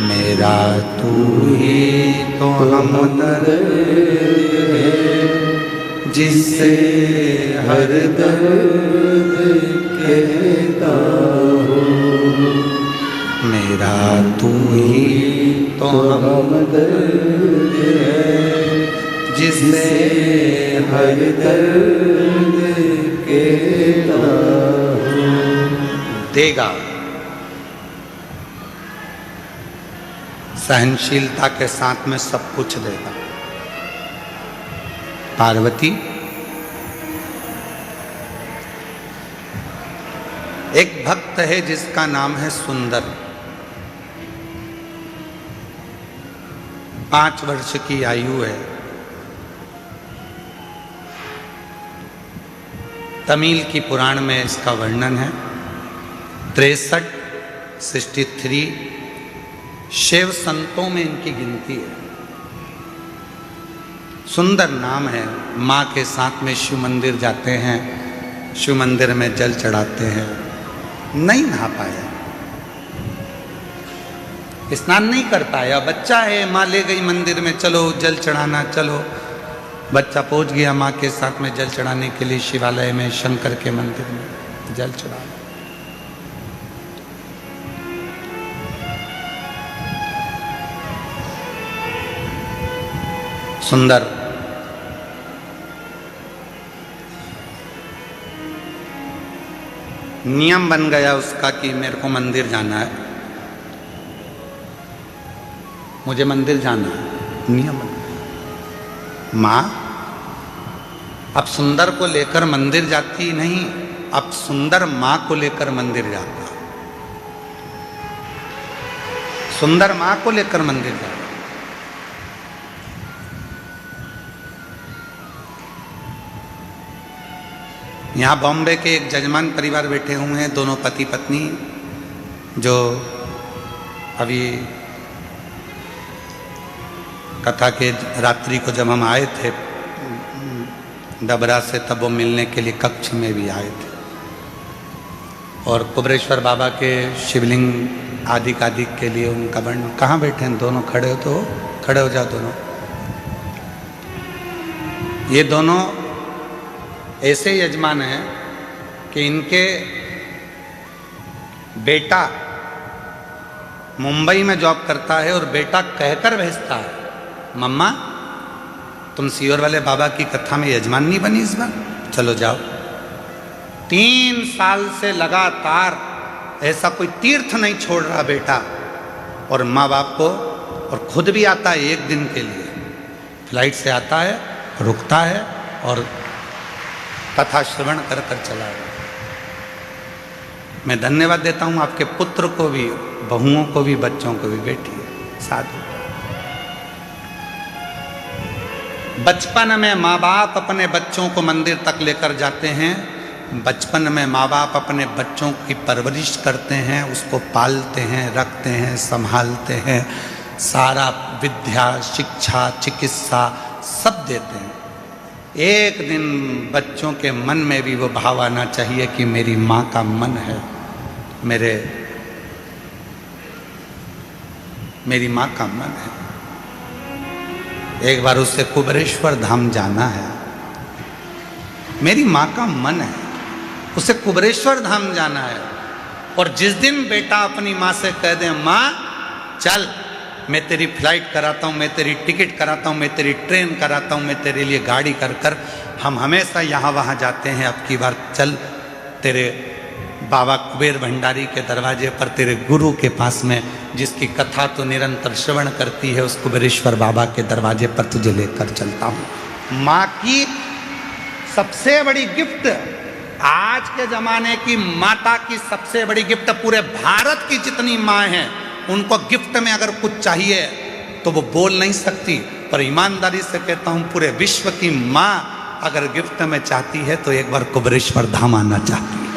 मेरा तू ही तो हमदर्द है, जिससे हर दर्द कहता हो, मेरा तू ही तो हमदर्द है, जिससे हर दर्द कहता हो। देगा, सहनशीलता के साथ में सब कुछ देगा। पार्वती, एक भक्त है जिसका नाम है सुंदर, 5 वर्ष की आयु है। तमिल की पुराण में इसका वर्णन है। 63 शिव संतों में इनकी गिनती है। सुंदर नाम है। माँ के साथ में शिव मंदिर जाते हैं, शिव मंदिर में जल चढ़ाते हैं। नहीं नहा पाया, स्नान नहीं कर पाया। बच्चा है, माँ ले गई मंदिर में, चलो जल चढ़ाना, चलो। बच्चा पहुंच गया माँ के साथ में जल चढ़ाने के लिए शिवालय में, शंकर के मंदिर में जल चढ़ा। सुंदर नियम बन गया उसका कि मेरे को मंदिर जाना है, मुझे मंदिर जाना है, नियम बन गया। माँ अब सुंदर को लेकर मंदिर जाती नहीं, अब सुंदर माँ को लेकर मंदिर जाता। सुंदर माँ को लेकर मंदिर जाता। यहाँ बॉम्बे के एक जजमान परिवार बैठे हुए हैं, दोनों पति पत्नी, जो अभी कथा के रात्रि को जब हम आए थे डबरा से, तब वो मिलने के लिए कक्ष में भी आए थे। और कुबरेश्वर बाबा के शिवलिंग आदि कादिक के लिए उनका वर्णन। कहाँ बैठे हैं दोनों? खड़े हो तो खड़े हो जाओ दोनों। ये दोनों ऐसे यजमान हैं कि इनके बेटा मुंबई में जॉब करता है और बेटा कहकर भेजता है, मम्मा तुम सीहोर वाले बाबा की कथा में यजमान नहीं बनी इस बार, चलो जाओ। 3 साल से लगातार ऐसा कोई तीर्थ नहीं छोड़ रहा बेटा, और माँ बाप को, और खुद भी आता है 1 दिन के लिए, फ्लाइट से आता है, रुकता है और कथा श्रवण कर कर चला गया। मैं धन्यवाद देता हूँ आपके पुत्र को भी, बहुओं को भी, बच्चों को भी। बेटी साधु। बचपन में माँ बाप अपने बच्चों को मंदिर तक लेकर जाते हैं, बचपन में माँ बाप अपने बच्चों की परवरिश करते हैं, उसको पालते हैं, रखते हैं, संभालते हैं, सारा विद्या, शिक्षा, चिकित्सा सब देते हैं। एक दिन बच्चों के मन में भी वो भाव आना चाहिए कि मेरी माँ का मन है, मेरी माँ का मन है। एक बार उससे कुबेरेश्वर धाम जाना है, मेरी माँ का मन है, उसे कुबेरेश्वर धाम जाना है। और जिस दिन बेटा अपनी माँ से कह दे माँ चल मैं तेरी फ्लाइट कराता हूँ, मैं तेरी टिकट कराता हूँ, मैं तेरी ट्रेन कराता हूँ, मैं तेरे लिए गाड़ी कर कर हम हमेशा यहाँ वहाँ जाते हैं, अब की बार चल तेरे बाबा कुबेर भंडारी के दरवाजे पर, तेरे गुरु के पास में जिसकी कथा तो निरंतर श्रवण करती है, उस कुबेरेश्वर बाबा के दरवाजे पर तुझे लेकर चलता हूँ। माँ की सबसे बड़ी गिफ्ट, आज के जमाने की माता की सबसे बड़ी गिफ्ट, पूरे भारत की जितनी माँ हैं उनको गिफ्ट में अगर कुछ चाहिए तो वो बोल नहीं सकती, पर ईमानदारी से कहता हूँ पूरे विश्व की माँ अगर गिफ्ट में चाहती है तो एक बार कुबेरेश्वर धाम आना चाहती है।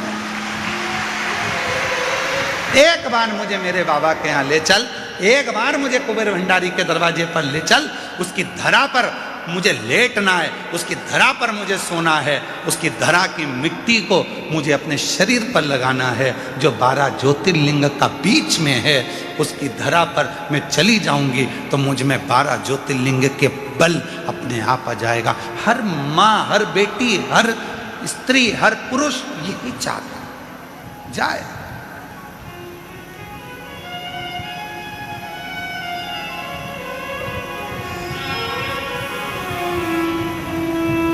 एक बार मुझे मेरे बाबा के यहाँ ले चल, एक बार मुझे कुबेर भंडारी के दरवाजे पर ले चल, उसकी धरा पर मुझे लेटना है, उसकी धरा पर मुझे सोना है, उसकी धरा की मिट्टी को मुझे अपने शरीर पर लगाना है, जो 12 ज्योतिर्लिंग का बीच में है, उसकी धरा पर मैं चली जाऊंगी तो मुझ में 12 ज्योतिर्लिंग के बल अपने आप आ जाएगा। हर माँ, हर बेटी, हर स्त्री, हर पुरुष यही चाहता जाए।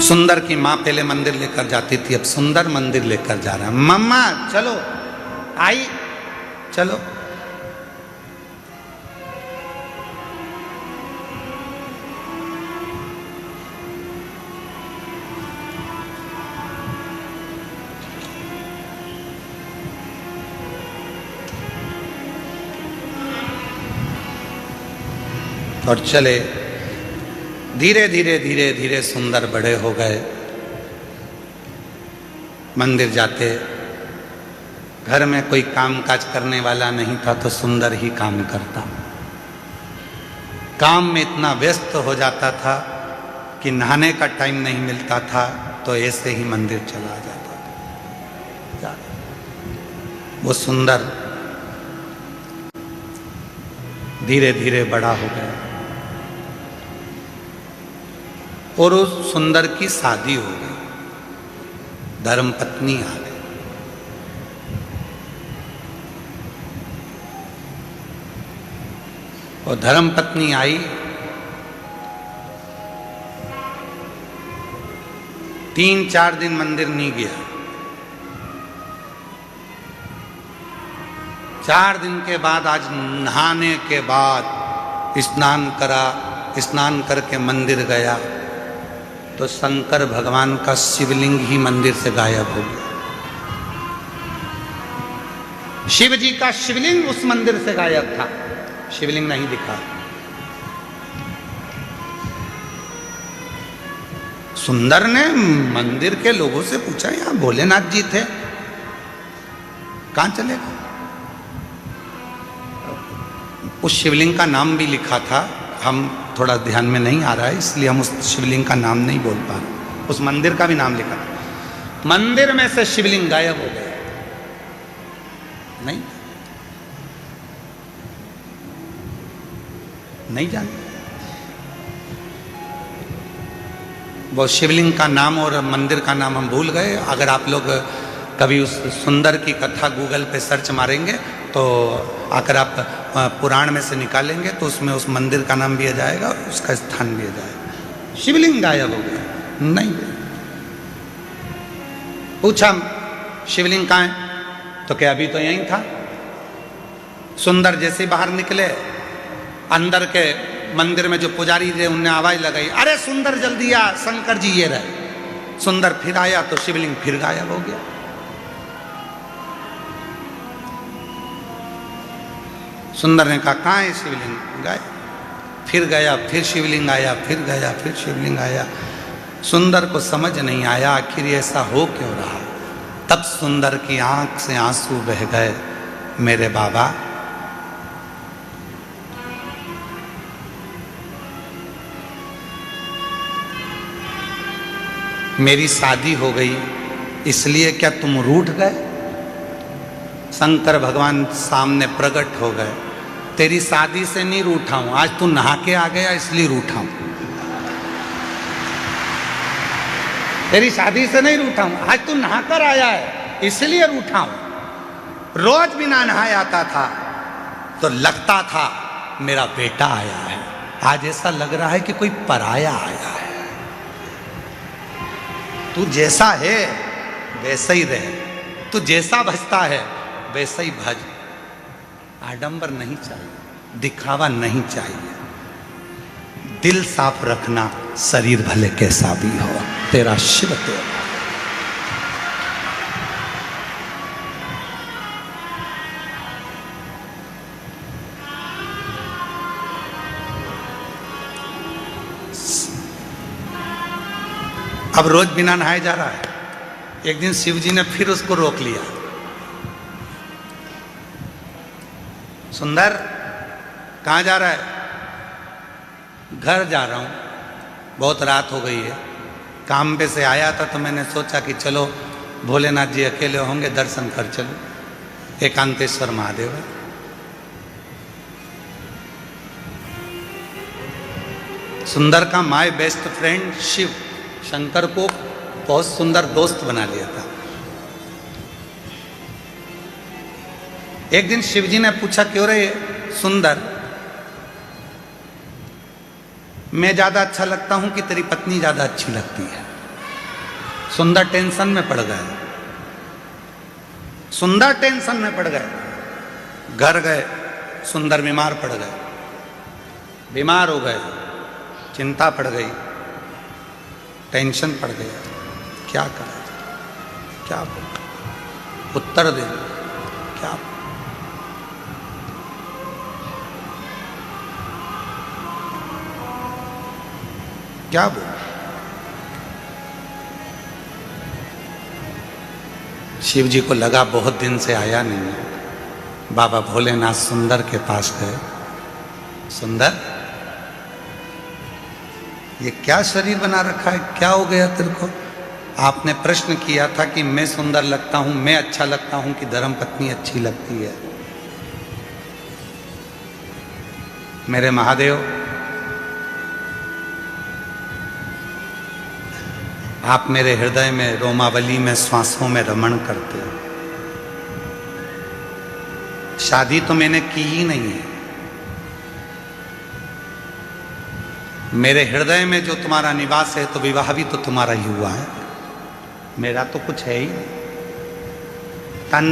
सुंदर की माँ पहले मंदिर लेकर जाती थी, अब सुंदर मंदिर लेकर जा रहा है। मम्मा चलो, आई चलो। और चले, धीरे धीरे धीरे धीरे सुंदर बड़े हो गए। मंदिर जाते, घर में कोई काम काज करने वाला नहीं था तो सुंदर ही काम करता। काम में इतना व्यस्त हो जाता था कि नहाने का टाइम नहीं मिलता था, तो ऐसे ही मंदिर चला जाता था। वो सुंदर धीरे धीरे बड़ा हो गया और उस सुंदर की शादी हो गई, धर्मपत्नी आ गई। और धर्मपत्नी आई, 3-4 दिन मंदिर नहीं गया। 4 दिन के बाद, आज नहाने के बाद स्नान करा, स्नान करके मंदिर गया तो शंकर भगवान का शिवलिंग ही मंदिर से गायब हो गया। शिव जी का शिवलिंग उस मंदिर से गायब था, शिवलिंग नहीं दिखा। सुंदर ने मंदिर के लोगों से पूछा, यहां भोलेनाथ जी थे, कहां चले गए? उस शिवलिंग का नाम भी लिखा था, हम थोड़ा ध्यान में नहीं आ रहा है इसलिए हम उस शिवलिंग का नाम नहीं बोल पा रहे। उस मंदिर का भी नाम लिखा था, मंदिर में से शिवलिंग गायब हो गया। नहीं जानते वो शिवलिंग का नाम और मंदिर का नाम हम भूल गए। अगर आप लोग कभी उस सुंदर की कथा गूगल पे सर्च मारेंगे तो अगर आप पुराण में से निकालेंगे तो उसमें उस मंदिर का नाम भी आ जाएगा, उसका स्थान भी आ जाएगा। शिवलिंग गायब हो गया, नहीं। पूछा शिवलिंग कहाँ है तो क्या अभी तो यहीं था। सुंदर जैसे बाहर निकले, अंदर के मंदिर में जो पुजारी थे उनने आवाज लगाई, अरे सुंदर जल्दी आ, शंकर जी ये रहे। सुंदर फिर आया तो शिवलिंग फिर गायब हो गया। सुंदर ने कहा कहाँ है शिवलिंग? गायब। फिर गया, फिर शिवलिंग आया, फिर गया, फिर शिवलिंग आया। सुंदर को समझ नहीं आया आखिर ऐसा हो क्यों रहा। तब सुंदर की आंख से आंसू बह गए। मेरे बाबा, मेरी शादी हो गई इसलिए क्या तुम रूठ गए? शंकर भगवान सामने प्रकट हो गए। तेरी शादी से नहीं रूठा हूं, आज तू नहा के आ गया इसलिए रूठा हूं। तेरी शादी से नहीं रूठा हूं, आज तू नहाकर आया है इसलिए रूठा हूं। रोज बिना नहाए आता था तो लगता था मेरा बेटा आया है, आज ऐसा लग रहा है कि कोई पराया आया है। तू जैसा है वैसा ही रहे, तू जैसा भजता है वैसा ही भज। आडंबर नहीं चाहिए, दिखावा नहीं चाहिए। दिल साफ रखना, शरीर भले कैसा भी हो, तेरा शिव तेरा। अब रोज बिना नहाए जा रहा है। एक दिन शिव जी ने फिर उसको रोक लिया। सुंदर, कहाँ जा रहा है? घर जा रहा हूँ, बहुत रात हो गई है। काम पे से आया था तो मैंने सोचा कि चलो भोलेनाथ जी अकेले होंगे, दर्शन कर चलो। एकांतेश्वर महादेव है। सुंदर का my best friend Shiv Shankar को बहुत सुंदर दोस्त बना लिया था। एक दिन शिव जी ने पूछा, क्यों रे सुंदर, मैं ज्यादा अच्छा लगता हूं कि तेरी पत्नी ज्यादा अच्छी लगती है? सुंदर टेंशन में पड़ गए। सुंदर टेंशन में पड़ गए। घर गए, सुंदर बीमार पड़ गए। बीमार हो गए, चिंता पड़ गई, टेंशन पड़ गया। क्या करें, क्या बोल, उत्तर दे, क्या बोल? क्या बोल? शिव जी को लगा बहुत दिन से आया नहीं है। बाबा भोलेनाथ सुंदर के पास गए। सुंदर, ये क्या शरीर बना रखा है, क्या हो गया तेरे को? आपने प्रश्न किया था कि मैं सुंदर लगता हूं, मैं अच्छा लगता हूं कि धर्मपत्नी अच्छी लगती है? मेरे महादेव, आप मेरे हृदय में, रोमावली में, श्वासों में रमण करते हो। शादी तो मैंने की ही नहीं है। मेरे हृदय में जो तुम्हारा निवास है तो विवाह भी तो तुम्हारा ही हुआ है, मेरा तो कुछ है ही नहीं। तन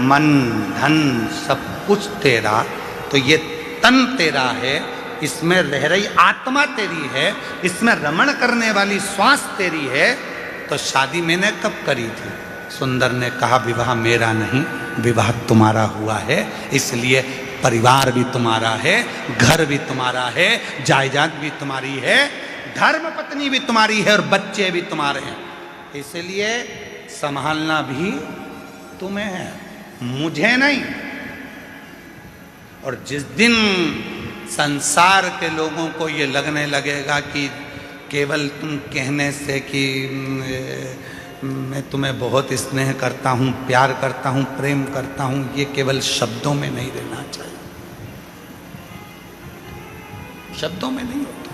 मन धन सब कुछ तेरा, तो ये तन तेरा है, इसमें रह रही आत्मा तेरी है, इसमें रमण करने वाली श्वास तेरी है, तो शादी मैंने कब करी थी? सुंदर ने कहा, विवाह मेरा नहीं, विवाह तुम्हारा हुआ है, इसलिए परिवार भी तुम्हारा है, घर भी तुम्हारा है, जायदाद भी तुम्हारी है, धर्म पत्नी भी तुम्हारी है और बच्चे भी तुम्हारे हैं, इसलिए संभालना भी तुम्हें है, मुझे नहीं। और जिस दिन संसार के लोगों को ये लगने लगेगा कि केवल तुम कहने से कि मैं तुम्हें बहुत स्नेह करता हूँ, प्यार करता हूँ, प्रेम करता हूँ, ये केवल शब्दों में नहीं रहना चाहिए। शब्दों में नहीं होता।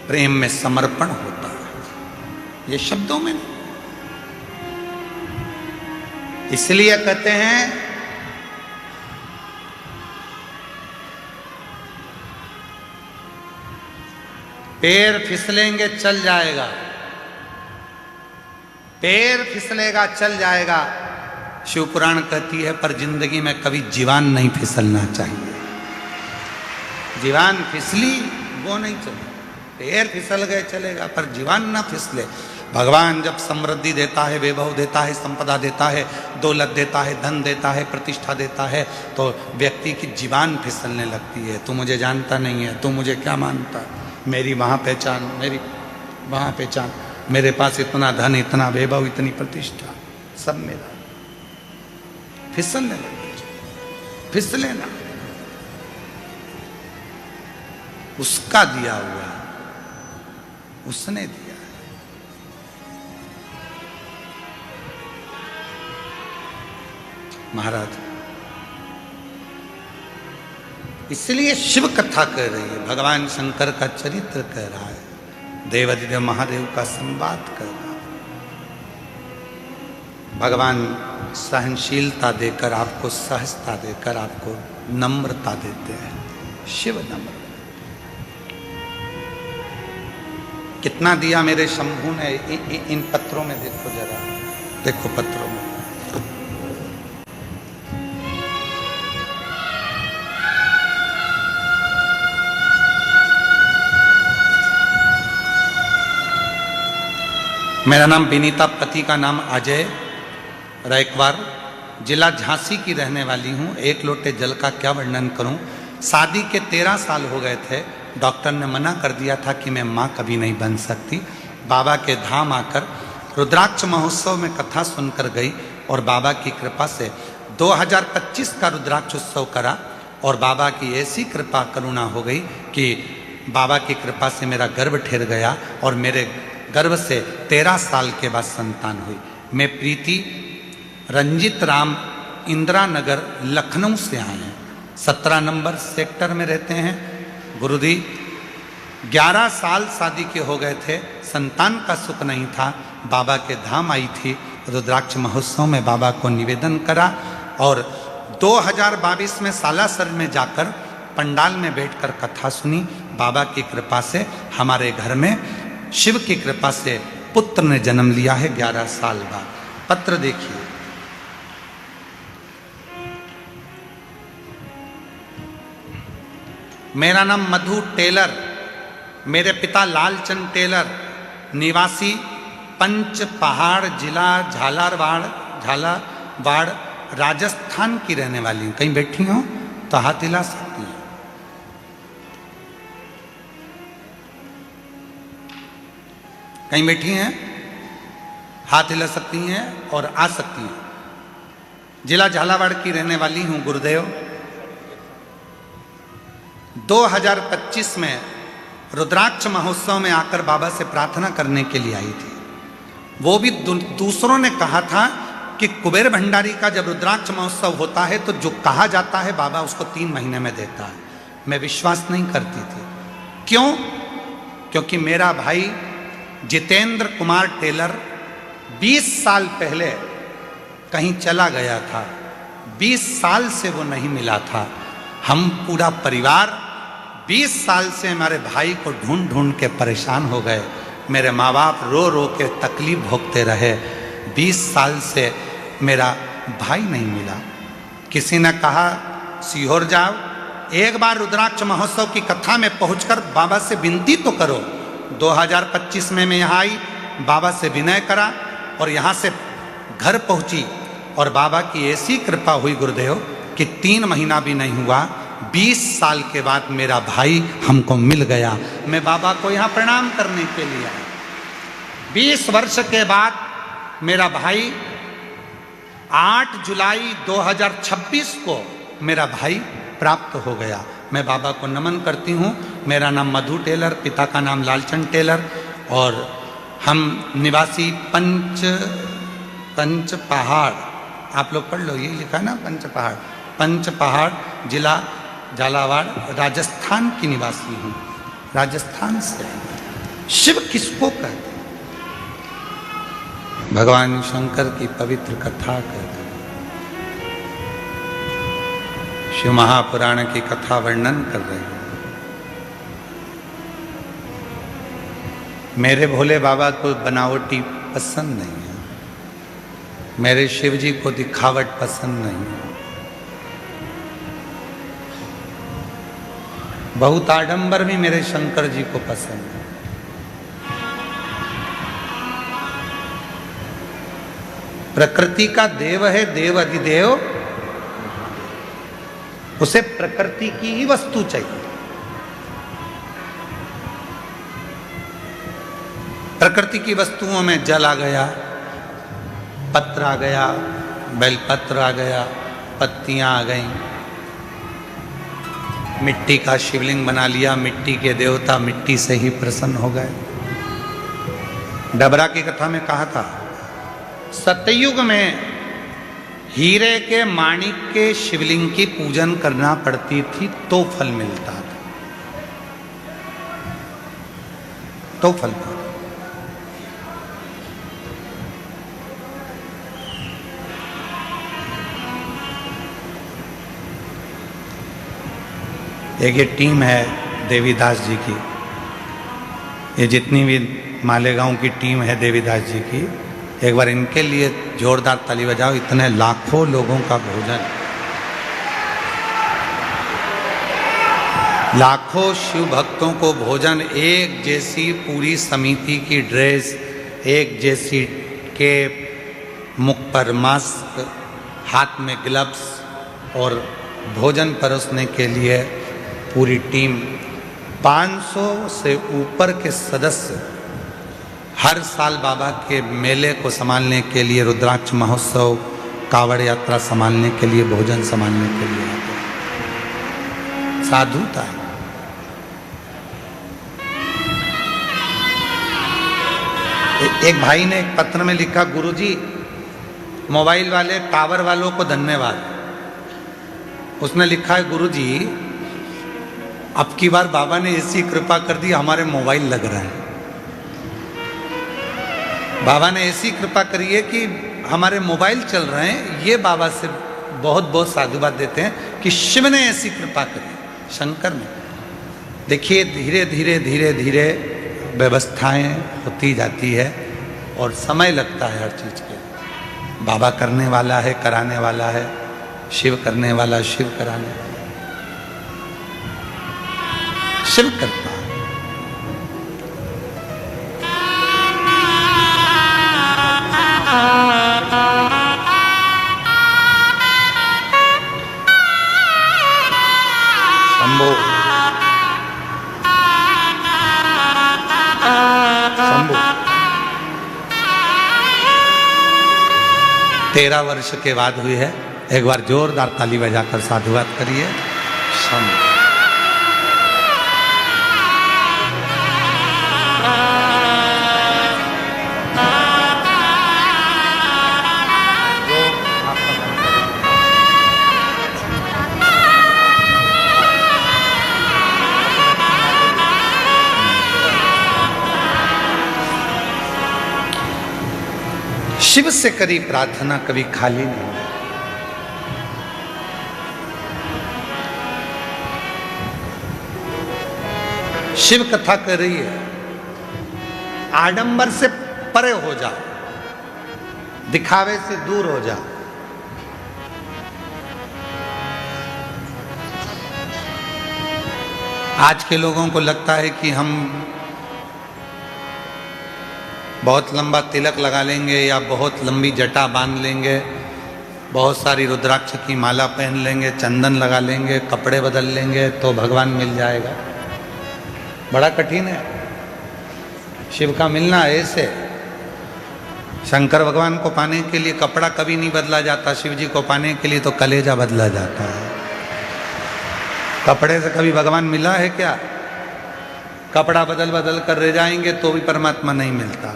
प्रेम में समर्पण होता है, ये शब्दों में नहीं। इसलिए कहते हैं पैर फिसलेंगे चल जाएगा, पैर फिसलेगा चल जाएगा, शिवपुराण कहती है, पर जिंदगी में कभी जीवान नहीं फिसलना चाहिए। जीवान फिसली वो नहीं चले, पैर फिसल गए चलेगा, पर जीवान ना फिसले। भगवान जब समृद्धि देता है, वैभव देता है, संपदा देता है, दौलत देता है, धन देता है, प्रतिष्ठा देता है, तो व्यक्ति की जीवान फिसलने लगती है। तू मुझे जानता नहीं है, तू मुझे क्या मानता, मेरी वहाँ पहचान, मेरी वहाँ पहचान। मेरे पास इतना धन, इतना वैभव, इतनी प्रतिष्ठा, सब मेरा। फिसलने लगे, फिसले ना, उसका दिया हुआ, उसने दिया। महाराज इसलिए शिव कथा कह रही है, भगवान शंकर का चरित्र कह रहा है, देवादिदेव महादेव का संवाद कर रहा है। भगवान सहनशीलता देकर आपको, सहजता देकर आपको नम्रता देते हैं। शिव नम्र। कितना दिया मेरे शंभू ने इन पत्रों में, देखो जरा, देखो पत्रों में। मेरा नाम विनीता, पति का नाम अजय रैकवार, जिला झांसी की रहने वाली हूँ। एक लोटे जल का क्या वर्णन करूँ। शादी के 13 साल हो गए थे। डॉक्टर ने मना कर दिया था कि मैं माँ कभी नहीं बन सकती। बाबा के धाम आकर रुद्राक्ष महोत्सव में कथा सुनकर गई और बाबा की कृपा से 2025 का रुद्राक्ष उत्सव करा और बाबा की ऐसी कृपा करुणा हो गई कि बाबा की कृपा से मेरा गर्भ ठहर गया और मेरे गर्भ से 13 साल के बाद संतान हुई। मैं प्रीति रंजित राम इंदिरा नगर लखनऊ से आए हैं। 17 नंबर सेक्टर में रहते हैं। गुरुजी 11 साल शादी के हो गए थे, संतान का सुख नहीं था। बाबा के धाम आई थी, रुद्राक्ष महोत्सव में बाबा को निवेदन करा और 2022 में सालासर में जाकर पंडाल में बैठकर कथा सुनी। बाबा की कृपा से हमारे घर में शिव की कृपा से पुत्र ने जन्म लिया है 11 साल बाद। पत्र देखिए, मेरा नाम मधु टेलर, मेरे पिता लालचंद टेलर, निवासी पंच पहाड़, जिला झालावाड़ राजस्थान की रहने वाली हूँ। कहीं बैठी हो तो हाथ हिला सकती है। कहीं बैठी हैं, हाथ हिला सकती हैं और आ सकती हैं। जिला झालावाड़ की रहने वाली हूँ। गुरुदेव 2025 में रुद्राक्ष महोत्सव में आकर बाबा से प्रार्थना करने के लिए आई थी। वो भी दूसरों ने कहा था कि कुबेर भंडारी का जब रुद्राक्ष महोत्सव होता है तो जो कहा जाता है बाबा उसको 3 महीने में देता है। मैं विश्वास नहीं करती थी। क्यों? क्योंकि मेरा भाई जितेंद्र कुमार टेलर 20 साल पहले कहीं चला गया था। 20 साल से वो नहीं मिला था। हम पूरा परिवार 20 साल से हमारे भाई को ढूंढ ढूंढ के परेशान हो गए। मेरे माँ बाप रो रो के तकलीफ भोगते रहे। 20 साल से मेरा भाई नहीं मिला। किसी ने कहा सीहोर जाओ, एक बार रुद्राक्ष महोत्सव की कथा में पहुंचकर बाबा से विनती तो करो। 2025 में मैं यहाँ आई, बाबा से विनय करा और यहाँ से घर पहुँची और बाबा की ऐसी कृपा हुई गुरुदेव कि 3 महीना भी नहीं हुआ, 20 साल के बाद मेरा भाई हमको मिल गया। मैं बाबा को यहाँ प्रणाम करने के लिए आया। 20 वर्ष के बाद मेरा भाई 8 जुलाई 2026 को मेरा भाई प्राप्त हो गया। मैं बाबा को नमन करती हूँ। मेरा नाम मधु टेलर, पिता का नाम लालचंद टेलर और हम निवासी पंच पहाड़, आप लोग पढ़ लो, ये लिखा ना पंच पहाड़ जिला झालावाड़ राजस्थान की निवासी हूँ। राजस्थान से। शिव किसको कहते हैं? भगवान शंकर की पवित्र कथा कहते हैं। शिव महापुराण की कथा वर्णन कर रहे हैं। मेरे भोले बाबा को बनावटी पसंद नहीं है। मेरे शिव जी को दिखावट पसंद नहीं है। बहुत आडंबर भी मेरे शंकर जी को पसंद है। प्रकृति का देव है, देव अधिदेव। उसे प्रकृति की ही वस्तु चाहिए। प्रकृति की वस्तुओं में जल आ गया, पत्र आ गया, बेलपत्र आ गया, पत्तियां आ गईं, मिट्टी का शिवलिंग बना लिया, मिट्टी के देवता मिट्टी से ही प्रसन्न हो गए। डबरा की कथा में कहा था, सतयुग में हीरे के माणिक के शिवलिंग की पूजन करना पड़ती थी तो फल मिलता था, तो फल मिलता। एक ये टीम है देवीदास जी की, ये जितनी भी मालेगांव की टीम है देवीदास जी की, एक बार इनके लिए जोरदार ताली बजाओ। इतने लाखों लोगों का भोजन, लाखों शिव भक्तों को भोजन, एक जैसी पूरी समिति की ड्रेस, एक जैसी कैप, मुख पर मास्क, हाथ में ग्लव्स और भोजन परोसने के लिए पूरी टीम। 500 से ऊपर के सदस्य हर साल बाबा के मेले को संभालने के लिए, रुद्राक्ष महोत्सव, कावड़ यात्रा संभालने के लिए, भोजन संभालने के लिए आते हैं। साधुता है। एक भाई ने एक पत्र में लिखा, गुरुजी मोबाइल वाले टावर वालों को धन्यवाद। उसने लिखा है, गुरुजी अब की बार बाबा ने ऐसी कृपा कर दी हमारे मोबाइल लग रहे हैं। बाबा ने ऐसी कृपा करी है कि हमारे मोबाइल चल रहे हैं। ये बाबा से बहुत बहुत साधुवाद देते हैं कि शिव ने ऐसी कृपा करी, शंकर ने। देखिए धीरे धीरे धीरे धीरे व्यवस्थाएं होती जाती है और समय लगता है हर चीज के। बाबा करने वाला है, कराने वाला है, शिव करने वाला, शिव कराने वाला, शिव करता है। शंभो शंभो 13 वर्ष के बाद हुई है। एक बार जोरदार ताली बजाकर साधुवाद करिए। शंभो। शिव से करी प्रार्थना कभी खाली नहीं। शिव कथा कर रही है, आडंबर से परे हो जाओ, दिखावे से दूर हो जाओ। आज के लोगों को लगता है कि हम बहुत लंबा तिलक लगा लेंगे या बहुत लंबी जटा बांध लेंगे, बहुत सारी रुद्राक्ष की माला पहन लेंगे, चंदन लगा लेंगे, कपड़े बदल लेंगे तो भगवान मिल जाएगा। बड़ा कठिन है शिव का मिलना। ऐसे शंकर भगवान को पाने के लिए कपड़ा कभी नहीं बदला जाता, शिव जी को पाने के लिए तो कलेजा बदला जाता है। कपड़े से कभी भगवान मिला है क्या? कपड़ा बदल बदल कर रह जाएंगे तो भी परमात्मा नहीं मिलता।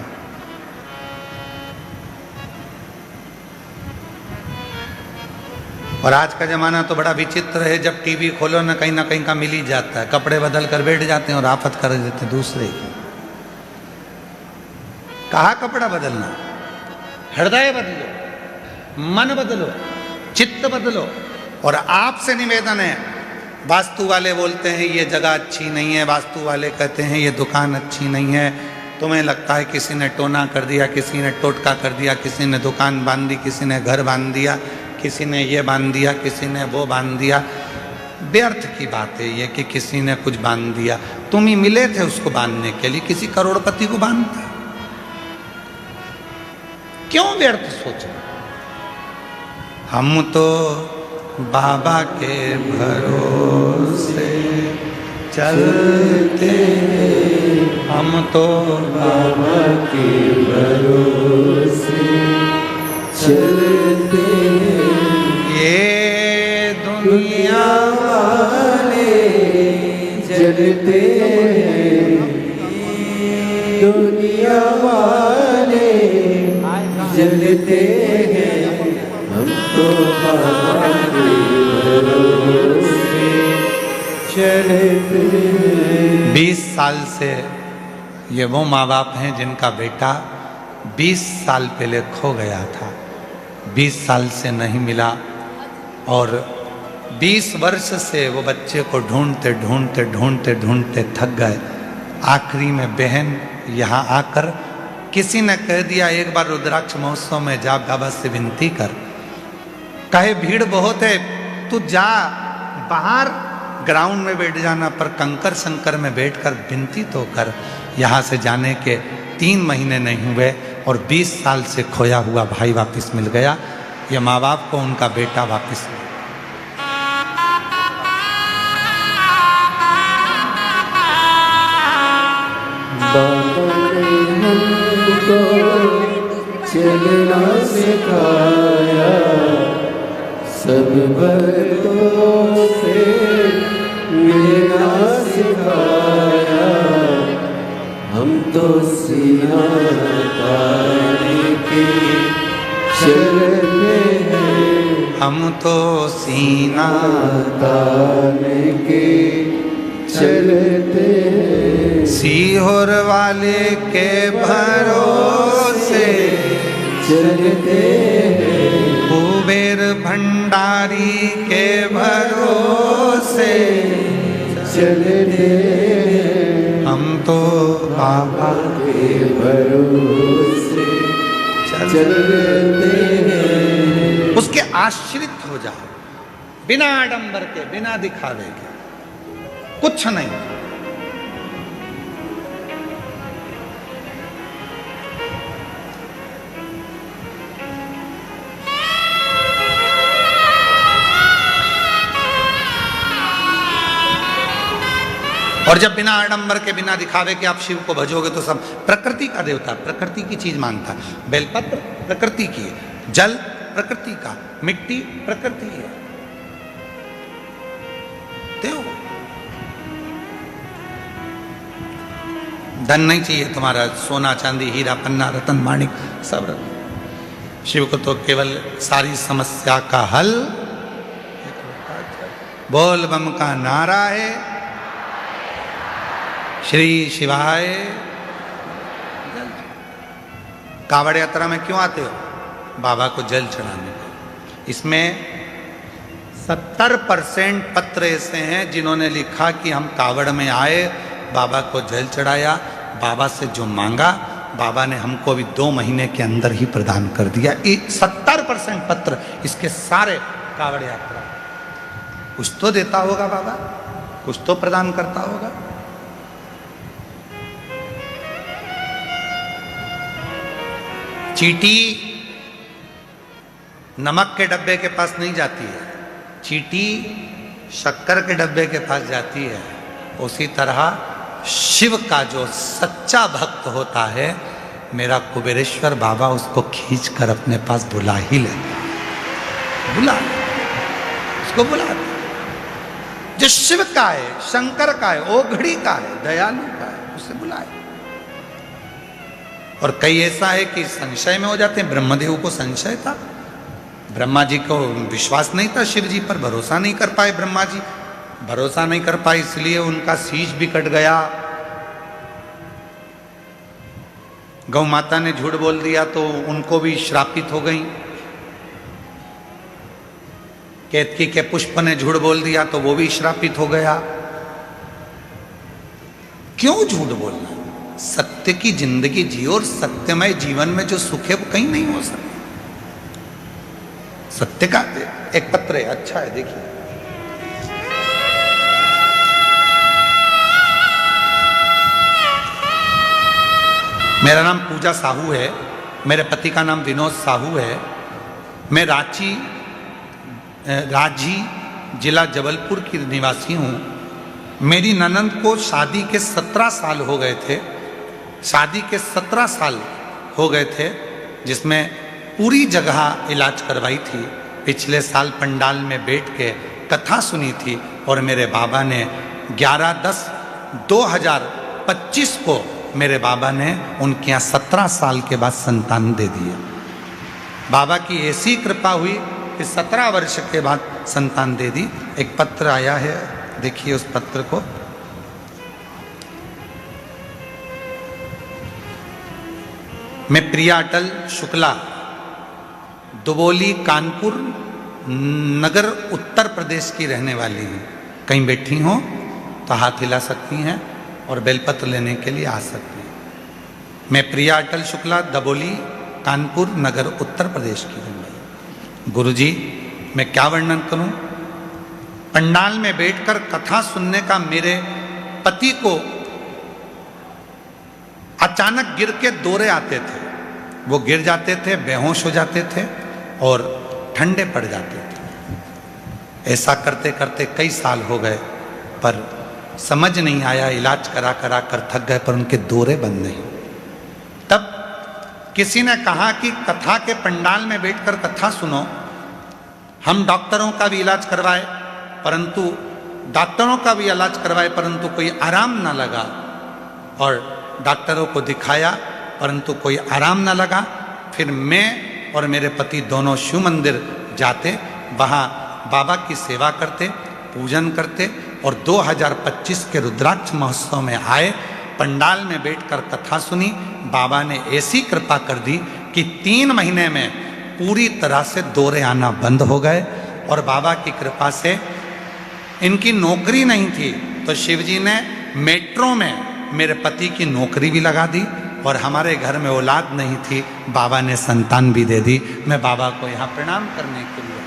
और आज का जमाना तो बड़ा विचित्र है, जब टीवी खोलो ना कहीं का मिल ही जाता है। कपड़े बदल कर बैठ जाते हैं और आफत कर देते हैं दूसरे की। कहाँ कपड़ा बदलना? हृदय बदलो, मन बदलो, चित्त बदलो। और आपसे निवेदन है, वास्तु वाले बोलते हैं ये जगह अच्छी नहीं है, वास्तु वाले कहते हैं ये दुकान अच्छी नहीं है। तुम्हें लगता है किसी ने टोना कर दिया, किसी ने टोटका कर दिया, किसी ने दुकान बांध दी, किसी ने घर बांध दिया, किसी ने ये बांध दिया, किसी ने वो बांध दिया। व्यर्थ की बात है ये कि किसी ने कुछ बांध दिया। तुम ही मिले थे उसको बांधने के लिए, किसी करोड़पति को बांधता। क्यों व्यर्थ सोचो? हम तो बाबा के भरोसे चलते, हम तो बाबा के भरोसे चलते ये दुनिया वाले जलते हैं, दुनिया वाले जलते हैं, हम तो बाबा के भरोसे चलते हैं। 20 साल से ये वो माँ बाप हैं जिनका बेटा 20 साल पहले खो गया था, 20 साल से नहीं मिला, और 20 वर्ष से वो बच्चे को ढूंढते ढूंढते ढूंढते ढूंढते थक गए। आखिरी में बहन यहाँ आकर किसी ने कह दिया एक बार रुद्राक्ष महोत्सव में जा बाबा से विनती कर। कहे भीड़ बहुत है, तू जा बाहर ग्राउंड में बैठ जाना, पर कंकर शंकर में बैठकर विनती तो कर। यहाँ से जाने के 3 महीने नहीं हुए और 20 साल से खोया हुआ भाई वापस मिल गया। ये माँ बाप को उनका बेटा वापस मिला। बाबा ने हमको चलना सिखाया, सब बर्तों से मिलना सिखाया, हम तो सीना ताने के चलते हैं, हम तो सीना ताने के चलते हैं, सीहोर वाले के भरोसे चलते हैं, कुबेर भंडारी के भरोसे चलते हैं, हम तो बाबा के भरोसे चलते हैं। उसके आश्रित हो जाओ, बिना आडंबर के, बिना दिखावे के, कुछ नहीं। और जब बिना आडंबर के, बिना दिखावे के आप शिव को भजोगे तो सब प्रकृति का देवता, प्रकृति की चीज मांगता है। बेलपत्र प्रकृति की है, जल प्रकृति का, मिट्टी प्रकृति है। देव धन नहीं चाहिए तुम्हारा, सोना चांदी हीरा पन्ना रतन माणिक सब रतन। शिव को तो केवल सारी समस्या का हल बोल बम का नारा है, श्री शिवाय। कावड़ यात्रा में क्यों आते हो? बाबा को जल चढ़ाने को। इसमें 70% पत्र ऐसे हैं जिन्होंने लिखा कि हम कावड़ में आए, बाबा को जल चढ़ाया, बाबा से जो मांगा बाबा ने हमको अभी 2 महीने के अंदर ही प्रदान कर दिया। 70% पत्र इसके सारे कावड़ यात्रा। कुछ तो देता होगा बाबा, कुछ तो प्रदान करता होगा। चींटी नमक के डब्बे के पास नहीं जाती है, चींटी शक्कर के डब्बे के पास जाती है। उसी तरह शिव का जो सच्चा भक्त होता है, मेरा कुबेरेश्वर बाबा उसको खींच कर अपने पास बुला ही ले, बुला उसको बुला। जो शिव का है, शंकर का है, ओघड़ी का है, दयालु का है, उसे बुलाए। और कई ऐसा है कि संशय में हो जाते हैं। ब्रह्मदेव को संशय था, ब्रह्मा जी को विश्वास नहीं था, शिव जी पर भरोसा नहीं कर पाए। ब्रह्मा जी भरोसा नहीं कर पाए, इसलिए उनका शीश भी कट गया। गौ माता ने झूठ बोल दिया तो उनको भी श्रापित हो गई। केतकी के पुष्प ने झूठ बोल दिया तो वो भी श्रापित हो गया। क्यों झूठ बोलना? सत्य की जिंदगी जियो और सत्यमय जीवन में जो सुख है वो कहीं नहीं हो सकता। सत्य का एक पत्र है, अच्छा है, देखिए। मेरा नाम पूजा साहू है, मेरे पति का नाम विनोद साहू है। मैं रांची जिला जबलपुर की निवासी हूँ। मेरी ननंद को शादी के 17 साल हो गए थे शादी के 17 साल हो गए थे, जिसमें पूरी जगह इलाज करवाई थी। पिछले साल पंडाल में बैठ के कथा सुनी थी और मेरे बाबा ने 11/10/2025 को मेरे बाबा ने उनके यहाँ 17 साल के बाद संतान दे दिए। बाबा की ऐसी कृपा हुई कि 17 वर्ष के बाद संतान दे दी। एक पत्र आया है, देखिए उस पत्र को। मैं प्रिया अटल शुक्ला, दुबोली कानपुर नगर उत्तर प्रदेश की रहने वाली हूँ। कहीं बैठी हो तो हाथ हिला सकती हैं और बेलपत्र लेने के लिए आ सकती हैं। मैं प्रिया अटल शुक्ला, दबोली कानपुर नगर उत्तर प्रदेश की रहने वाली। गुरुजी, मैं क्या वर्णन करूं? पंडाल में बैठकर कथा सुनने का मेरे पति को अचानक गिर के दौरे आते थे। वो गिर जाते थे, बेहोश हो जाते थे और ठंडे पड़ जाते थे। ऐसा करते करते कई साल हो गए, पर समझ नहीं आया, इलाज करा करा कर थक गए, पर उनके दौरे बंद नहीं। तब किसी ने कहा कि कथा के पंडाल में बैठकर कथा सुनो। हम डॉक्टरों का भी इलाज करवाए, परंतु कोई आराम ना लगा, और डॉक्टरों को दिखाया परंतु कोई आराम ना लगा। फिर मैं और मेरे पति दोनों शिव मंदिर जाते, वहाँ बाबा की सेवा करते, पूजन करते और 2025 के रुद्राक्ष महोत्सव में आए। पंडाल में बैठकर कथा सुनी। बाबा ने ऐसी कृपा कर दी कि 3 महीने में पूरी तरह से दौरे आना बंद हो गए। और बाबा की कृपा से इनकी नौकरी नहीं थी, तो शिवजी ने मेट्रो में मेरे पति की नौकरी भी लगा दी। और हमारे घर में औलाद नहीं थी, बाबा ने संतान भी दे दी। मैं बाबा को यहाँ प्रणाम करने के लिए,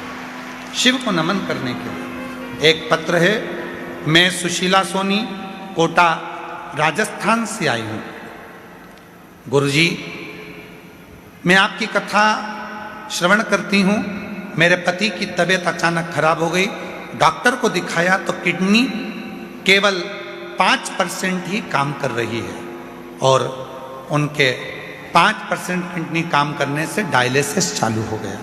शिव को नमन करने के लिए। एक पत्र है, मैं सुशीला सोनी, कोटा राजस्थान से आई हूँ। गुरुजी, मैं आपकी कथा श्रवण करती हूँ। मेरे पति की तबीयत अचानक खराब हो गई। डॉक्टर को दिखाया तो किडनी केवल 5% ही काम कर रही है, और उनके 5% किडनी काम करने से डायलिसिस चालू हो गया।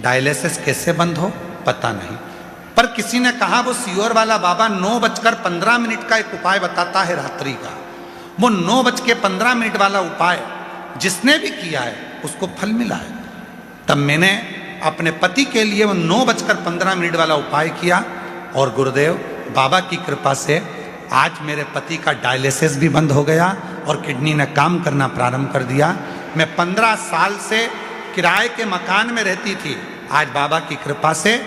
डायलिसिस कैसे बंद हो पता नहीं, पर किसी ने कहा वो सीहोर वाला बाबा 9:15 का एक उपाय बताता है रात्रि का। वो 9:15 वाला उपाय जिसने भी किया है उसको फल मिला है। तब मैंने अपने पति के लिए वो 9:15 वाला उपाय किया, और गुरुदेव बाबा की कृपा से आज मेरे पति का डायलिसिस भी बंद हो गया और किडनी ने काम करना प्रारंभ कर दिया। मैं 15 साल से किराए के मकान में रहती थी। आज बाबा की कृपा से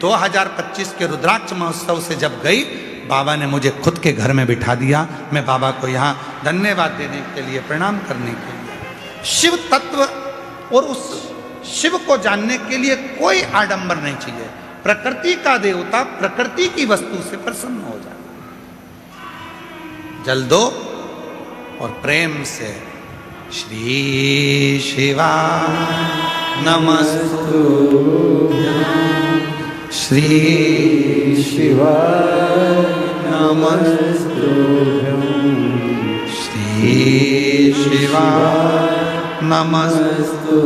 2025 के रुद्राक्ष महोत्सव से जब गई, बाबा ने मुझे खुद के घर में बिठा दिया। मैं बाबा को यहाँ धन्यवाद देने के लिए, प्रणाम करने के लिए। शिव तत्व और उस शिव को जानने के लिए कोई आडंबर नहीं चाहिए। प्रकृति का देवता प्रकृति की वस्तु से प्रसन्न हो जाए। जल दो और प्रेम से श्री शिवा नमस्तु, श्री शिवा नमस्तु, श्री शिवा नमस्तु,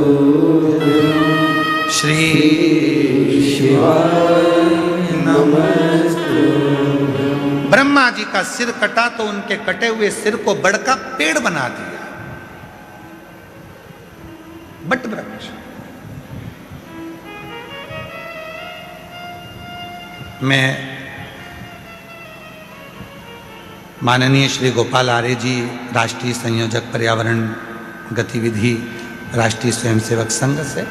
श्री शिवा नमस्तु। ब्रह्मा जी का सिर कटा तो उनके कटे हुए सिर को बड़ का पेड़ बना दिया, बट वृक्ष। मैं माननीय श्री गोपाल आर्य जी, राष्ट्रीय संयोजक पर्यावरण गतिविधि राष्ट्रीय स्वयंसेवक संघ से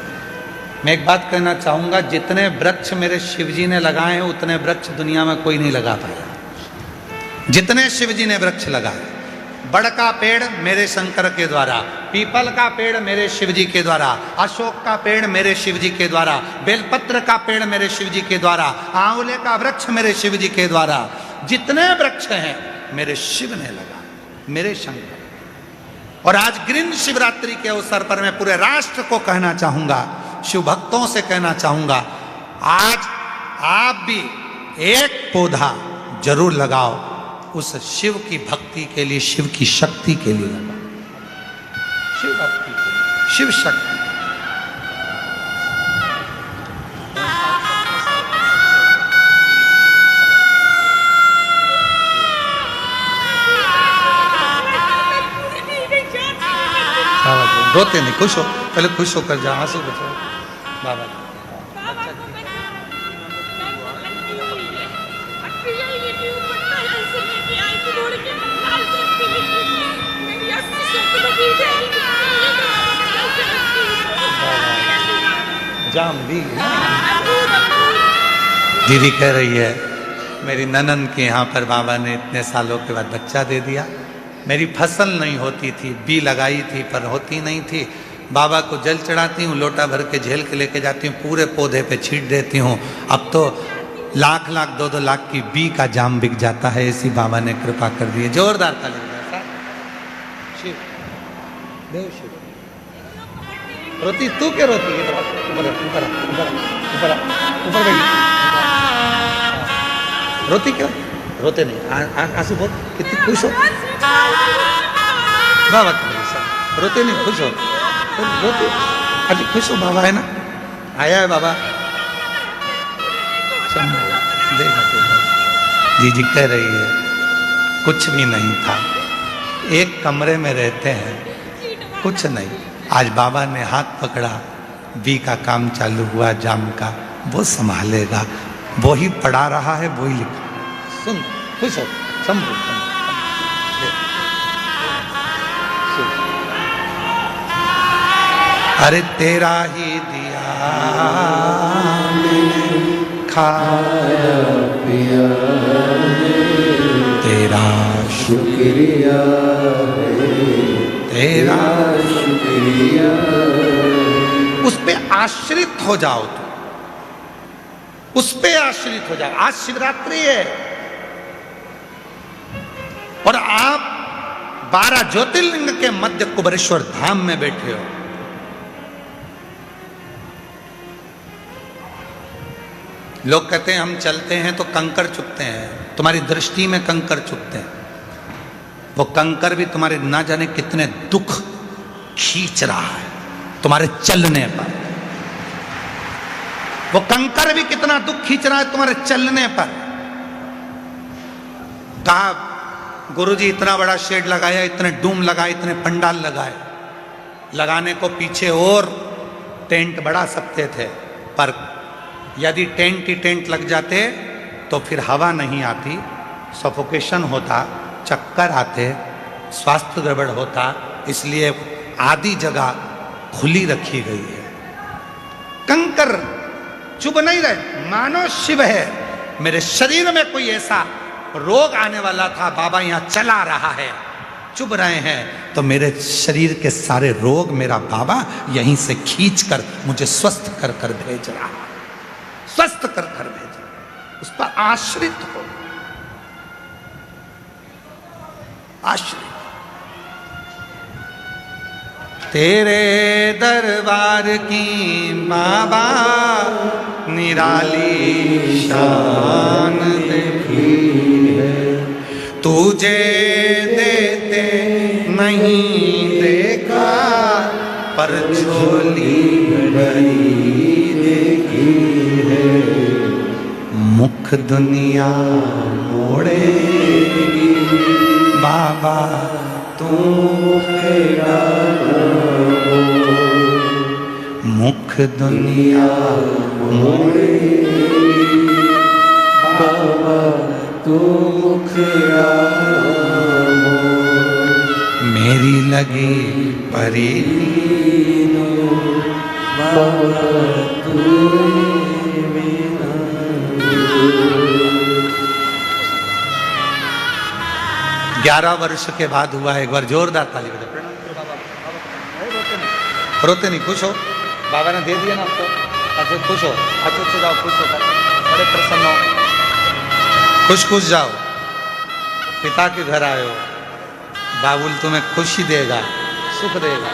मैं एक बात कहना चाहूँगा। जितने वृक्ष मेरे शिवजी ने लगाए हैं उतने वृक्ष दुनिया में कोई नहीं लगा पाया। जितने शिवजी ने वृक्ष लगाए, बड़ का पेड़ मेरे शंकर के द्वारा, पीपल का पेड़ मेरे शिवजी के द्वारा, अशोक का पेड़ मेरे शिवजी के द्वारा, बेलपत्र का पेड़ मेरे शिवजी के द्वारा, आंवले का वृक्ष मेरे शिवजी के द्वारा, जितने वृक्ष हैं मेरे शिव ने लगाए, मेरे शंकर। और आज ग्रीन शिवरात्रि के अवसर पर मैं पूरे राष्ट्र को कहना चाहूंगा, शिव भक्तों से कहना चाहूंगा, आज आप भी एक पौधा जरूर लगाओ। उस शिव की भक्ति के लिए, शिव की शक्ति के लिए लगाओ। शिव शक्ति। रोते नहीं, खुश हो, पहले खुश होकर जा, आंसू बचाओ बाबा। जाम दी दीदी कह रही है मेरी ननन के यहाँ पर बाबा ने इतने सालों के बाद बच्चा दे दिया। मेरी फसल नहीं होती थी, बी लगाई थी पर होती नहीं थी। बाबा को जल चढ़ाती हूँ, लोटा भर के झेल के लेके जाती हूँ, पूरे पौधे पे छींट देती हूँ। अब तो लाख लाख 2-2 लाख की बी का जाम बिक जाता है। ऐसी बाबा ने कृपा कर दी है। जोरदार ताली बजाओ। शिव देव शिव। रोती तू क्या रोती है? ऊपर ऊपर ऊपर ऊपर ऊपर बैठ। रोती क्यों? रोते नहीं, आंसू बहुत, कितनी खुश हो बाबा की। रोते नहीं, खुश हो। रोते अभी खुश हो, बाबा है ना, आया है बाबा। देखा जीजी कह रही है कुछ भी नहीं था, एक कमरे में रहते हैं, कुछ नहीं। आज बाबा ने हाथ पकड़ा, बी का काम चालू हुआ, जाम का, वो संभालेगा, वो ही पढ़ा रहा है, वो ही लिखा। सुन, खुश हो, संभू। अरे तेरा ही दिया खाया पिया, तेरा शुक्रिया तेरा शुक्रिया। उस पे आश्रित हो जाओ, तो उस पे आश्रित हो जाओ। आज शिवरात्रि है और आप 12 ज्योतिर्लिंग के मध्य कुबेरेश्वर धाम में बैठे हो। लोग कहते हैं हम चलते हैं तो कंकर चुभते हैं, तुम्हारी दृष्टि में कंकर चुभते हैं। वो कंकर भी तुम्हारे ना जाने कितने दुख खींच रहा है तुम्हारे चलने पर। वो कंकर भी कितना दुख खींच रहा है तुम्हारे चलने पर। कहा गुरुजी इतना बड़ा शेड लगाया, इतने डूम लगाए, इतने पंडाल लगाए, लगाने को पीछे और टेंट बढ़ा सकते थे, पर यदि टेंट ही टेंट लग जाते तो फिर हवा नहीं आती, सफोकेशन होता, चक्कर आते, स्वास्थ्य गड़बड़ होता। इसलिए आधी जगह खुली रखी गई है। कंकर चुभ नहीं रहे, मानो शिव है। मेरे शरीर में कोई ऐसा रोग आने वाला था, बाबा यहाँ चला रहा है, चुभ रहे हैं, तो मेरे शरीर के सारे रोग मेरा बाबा यहीं से खींच कर मुझे स्वस्थ कर कर भेज रहा है, स्वस्थ कर कर भेज। उस पर आश्रित हो, आश्रित। तेरे दरबार की बाबा निराली शान देखी है, तुझे देते नहीं देखा, पर झोली भरी देखी है। मुख दुनिया मोड़ेगी बाबा तू मेरा, मुख दुनिया मोड़ेगी बाबा तू मुखड़ा मेरी लगी परी, बाबा तू 11 वर्ष के बाद हुआ है। एक बार जोरदार ताली बजाओ, प्रणाम करो बाबा। रोते नहीं, रोते नहीं, खुश हो, बाबा ने दे दिया ना आपको, अच्छे खुश हो, अच्छे जाओ, खुश हो, बड़े प्रसन्न हो, खुश खुश जाओ। पिता के घर आए हो, बाबुल तुम्हें खुशी देगा, सुख देगा।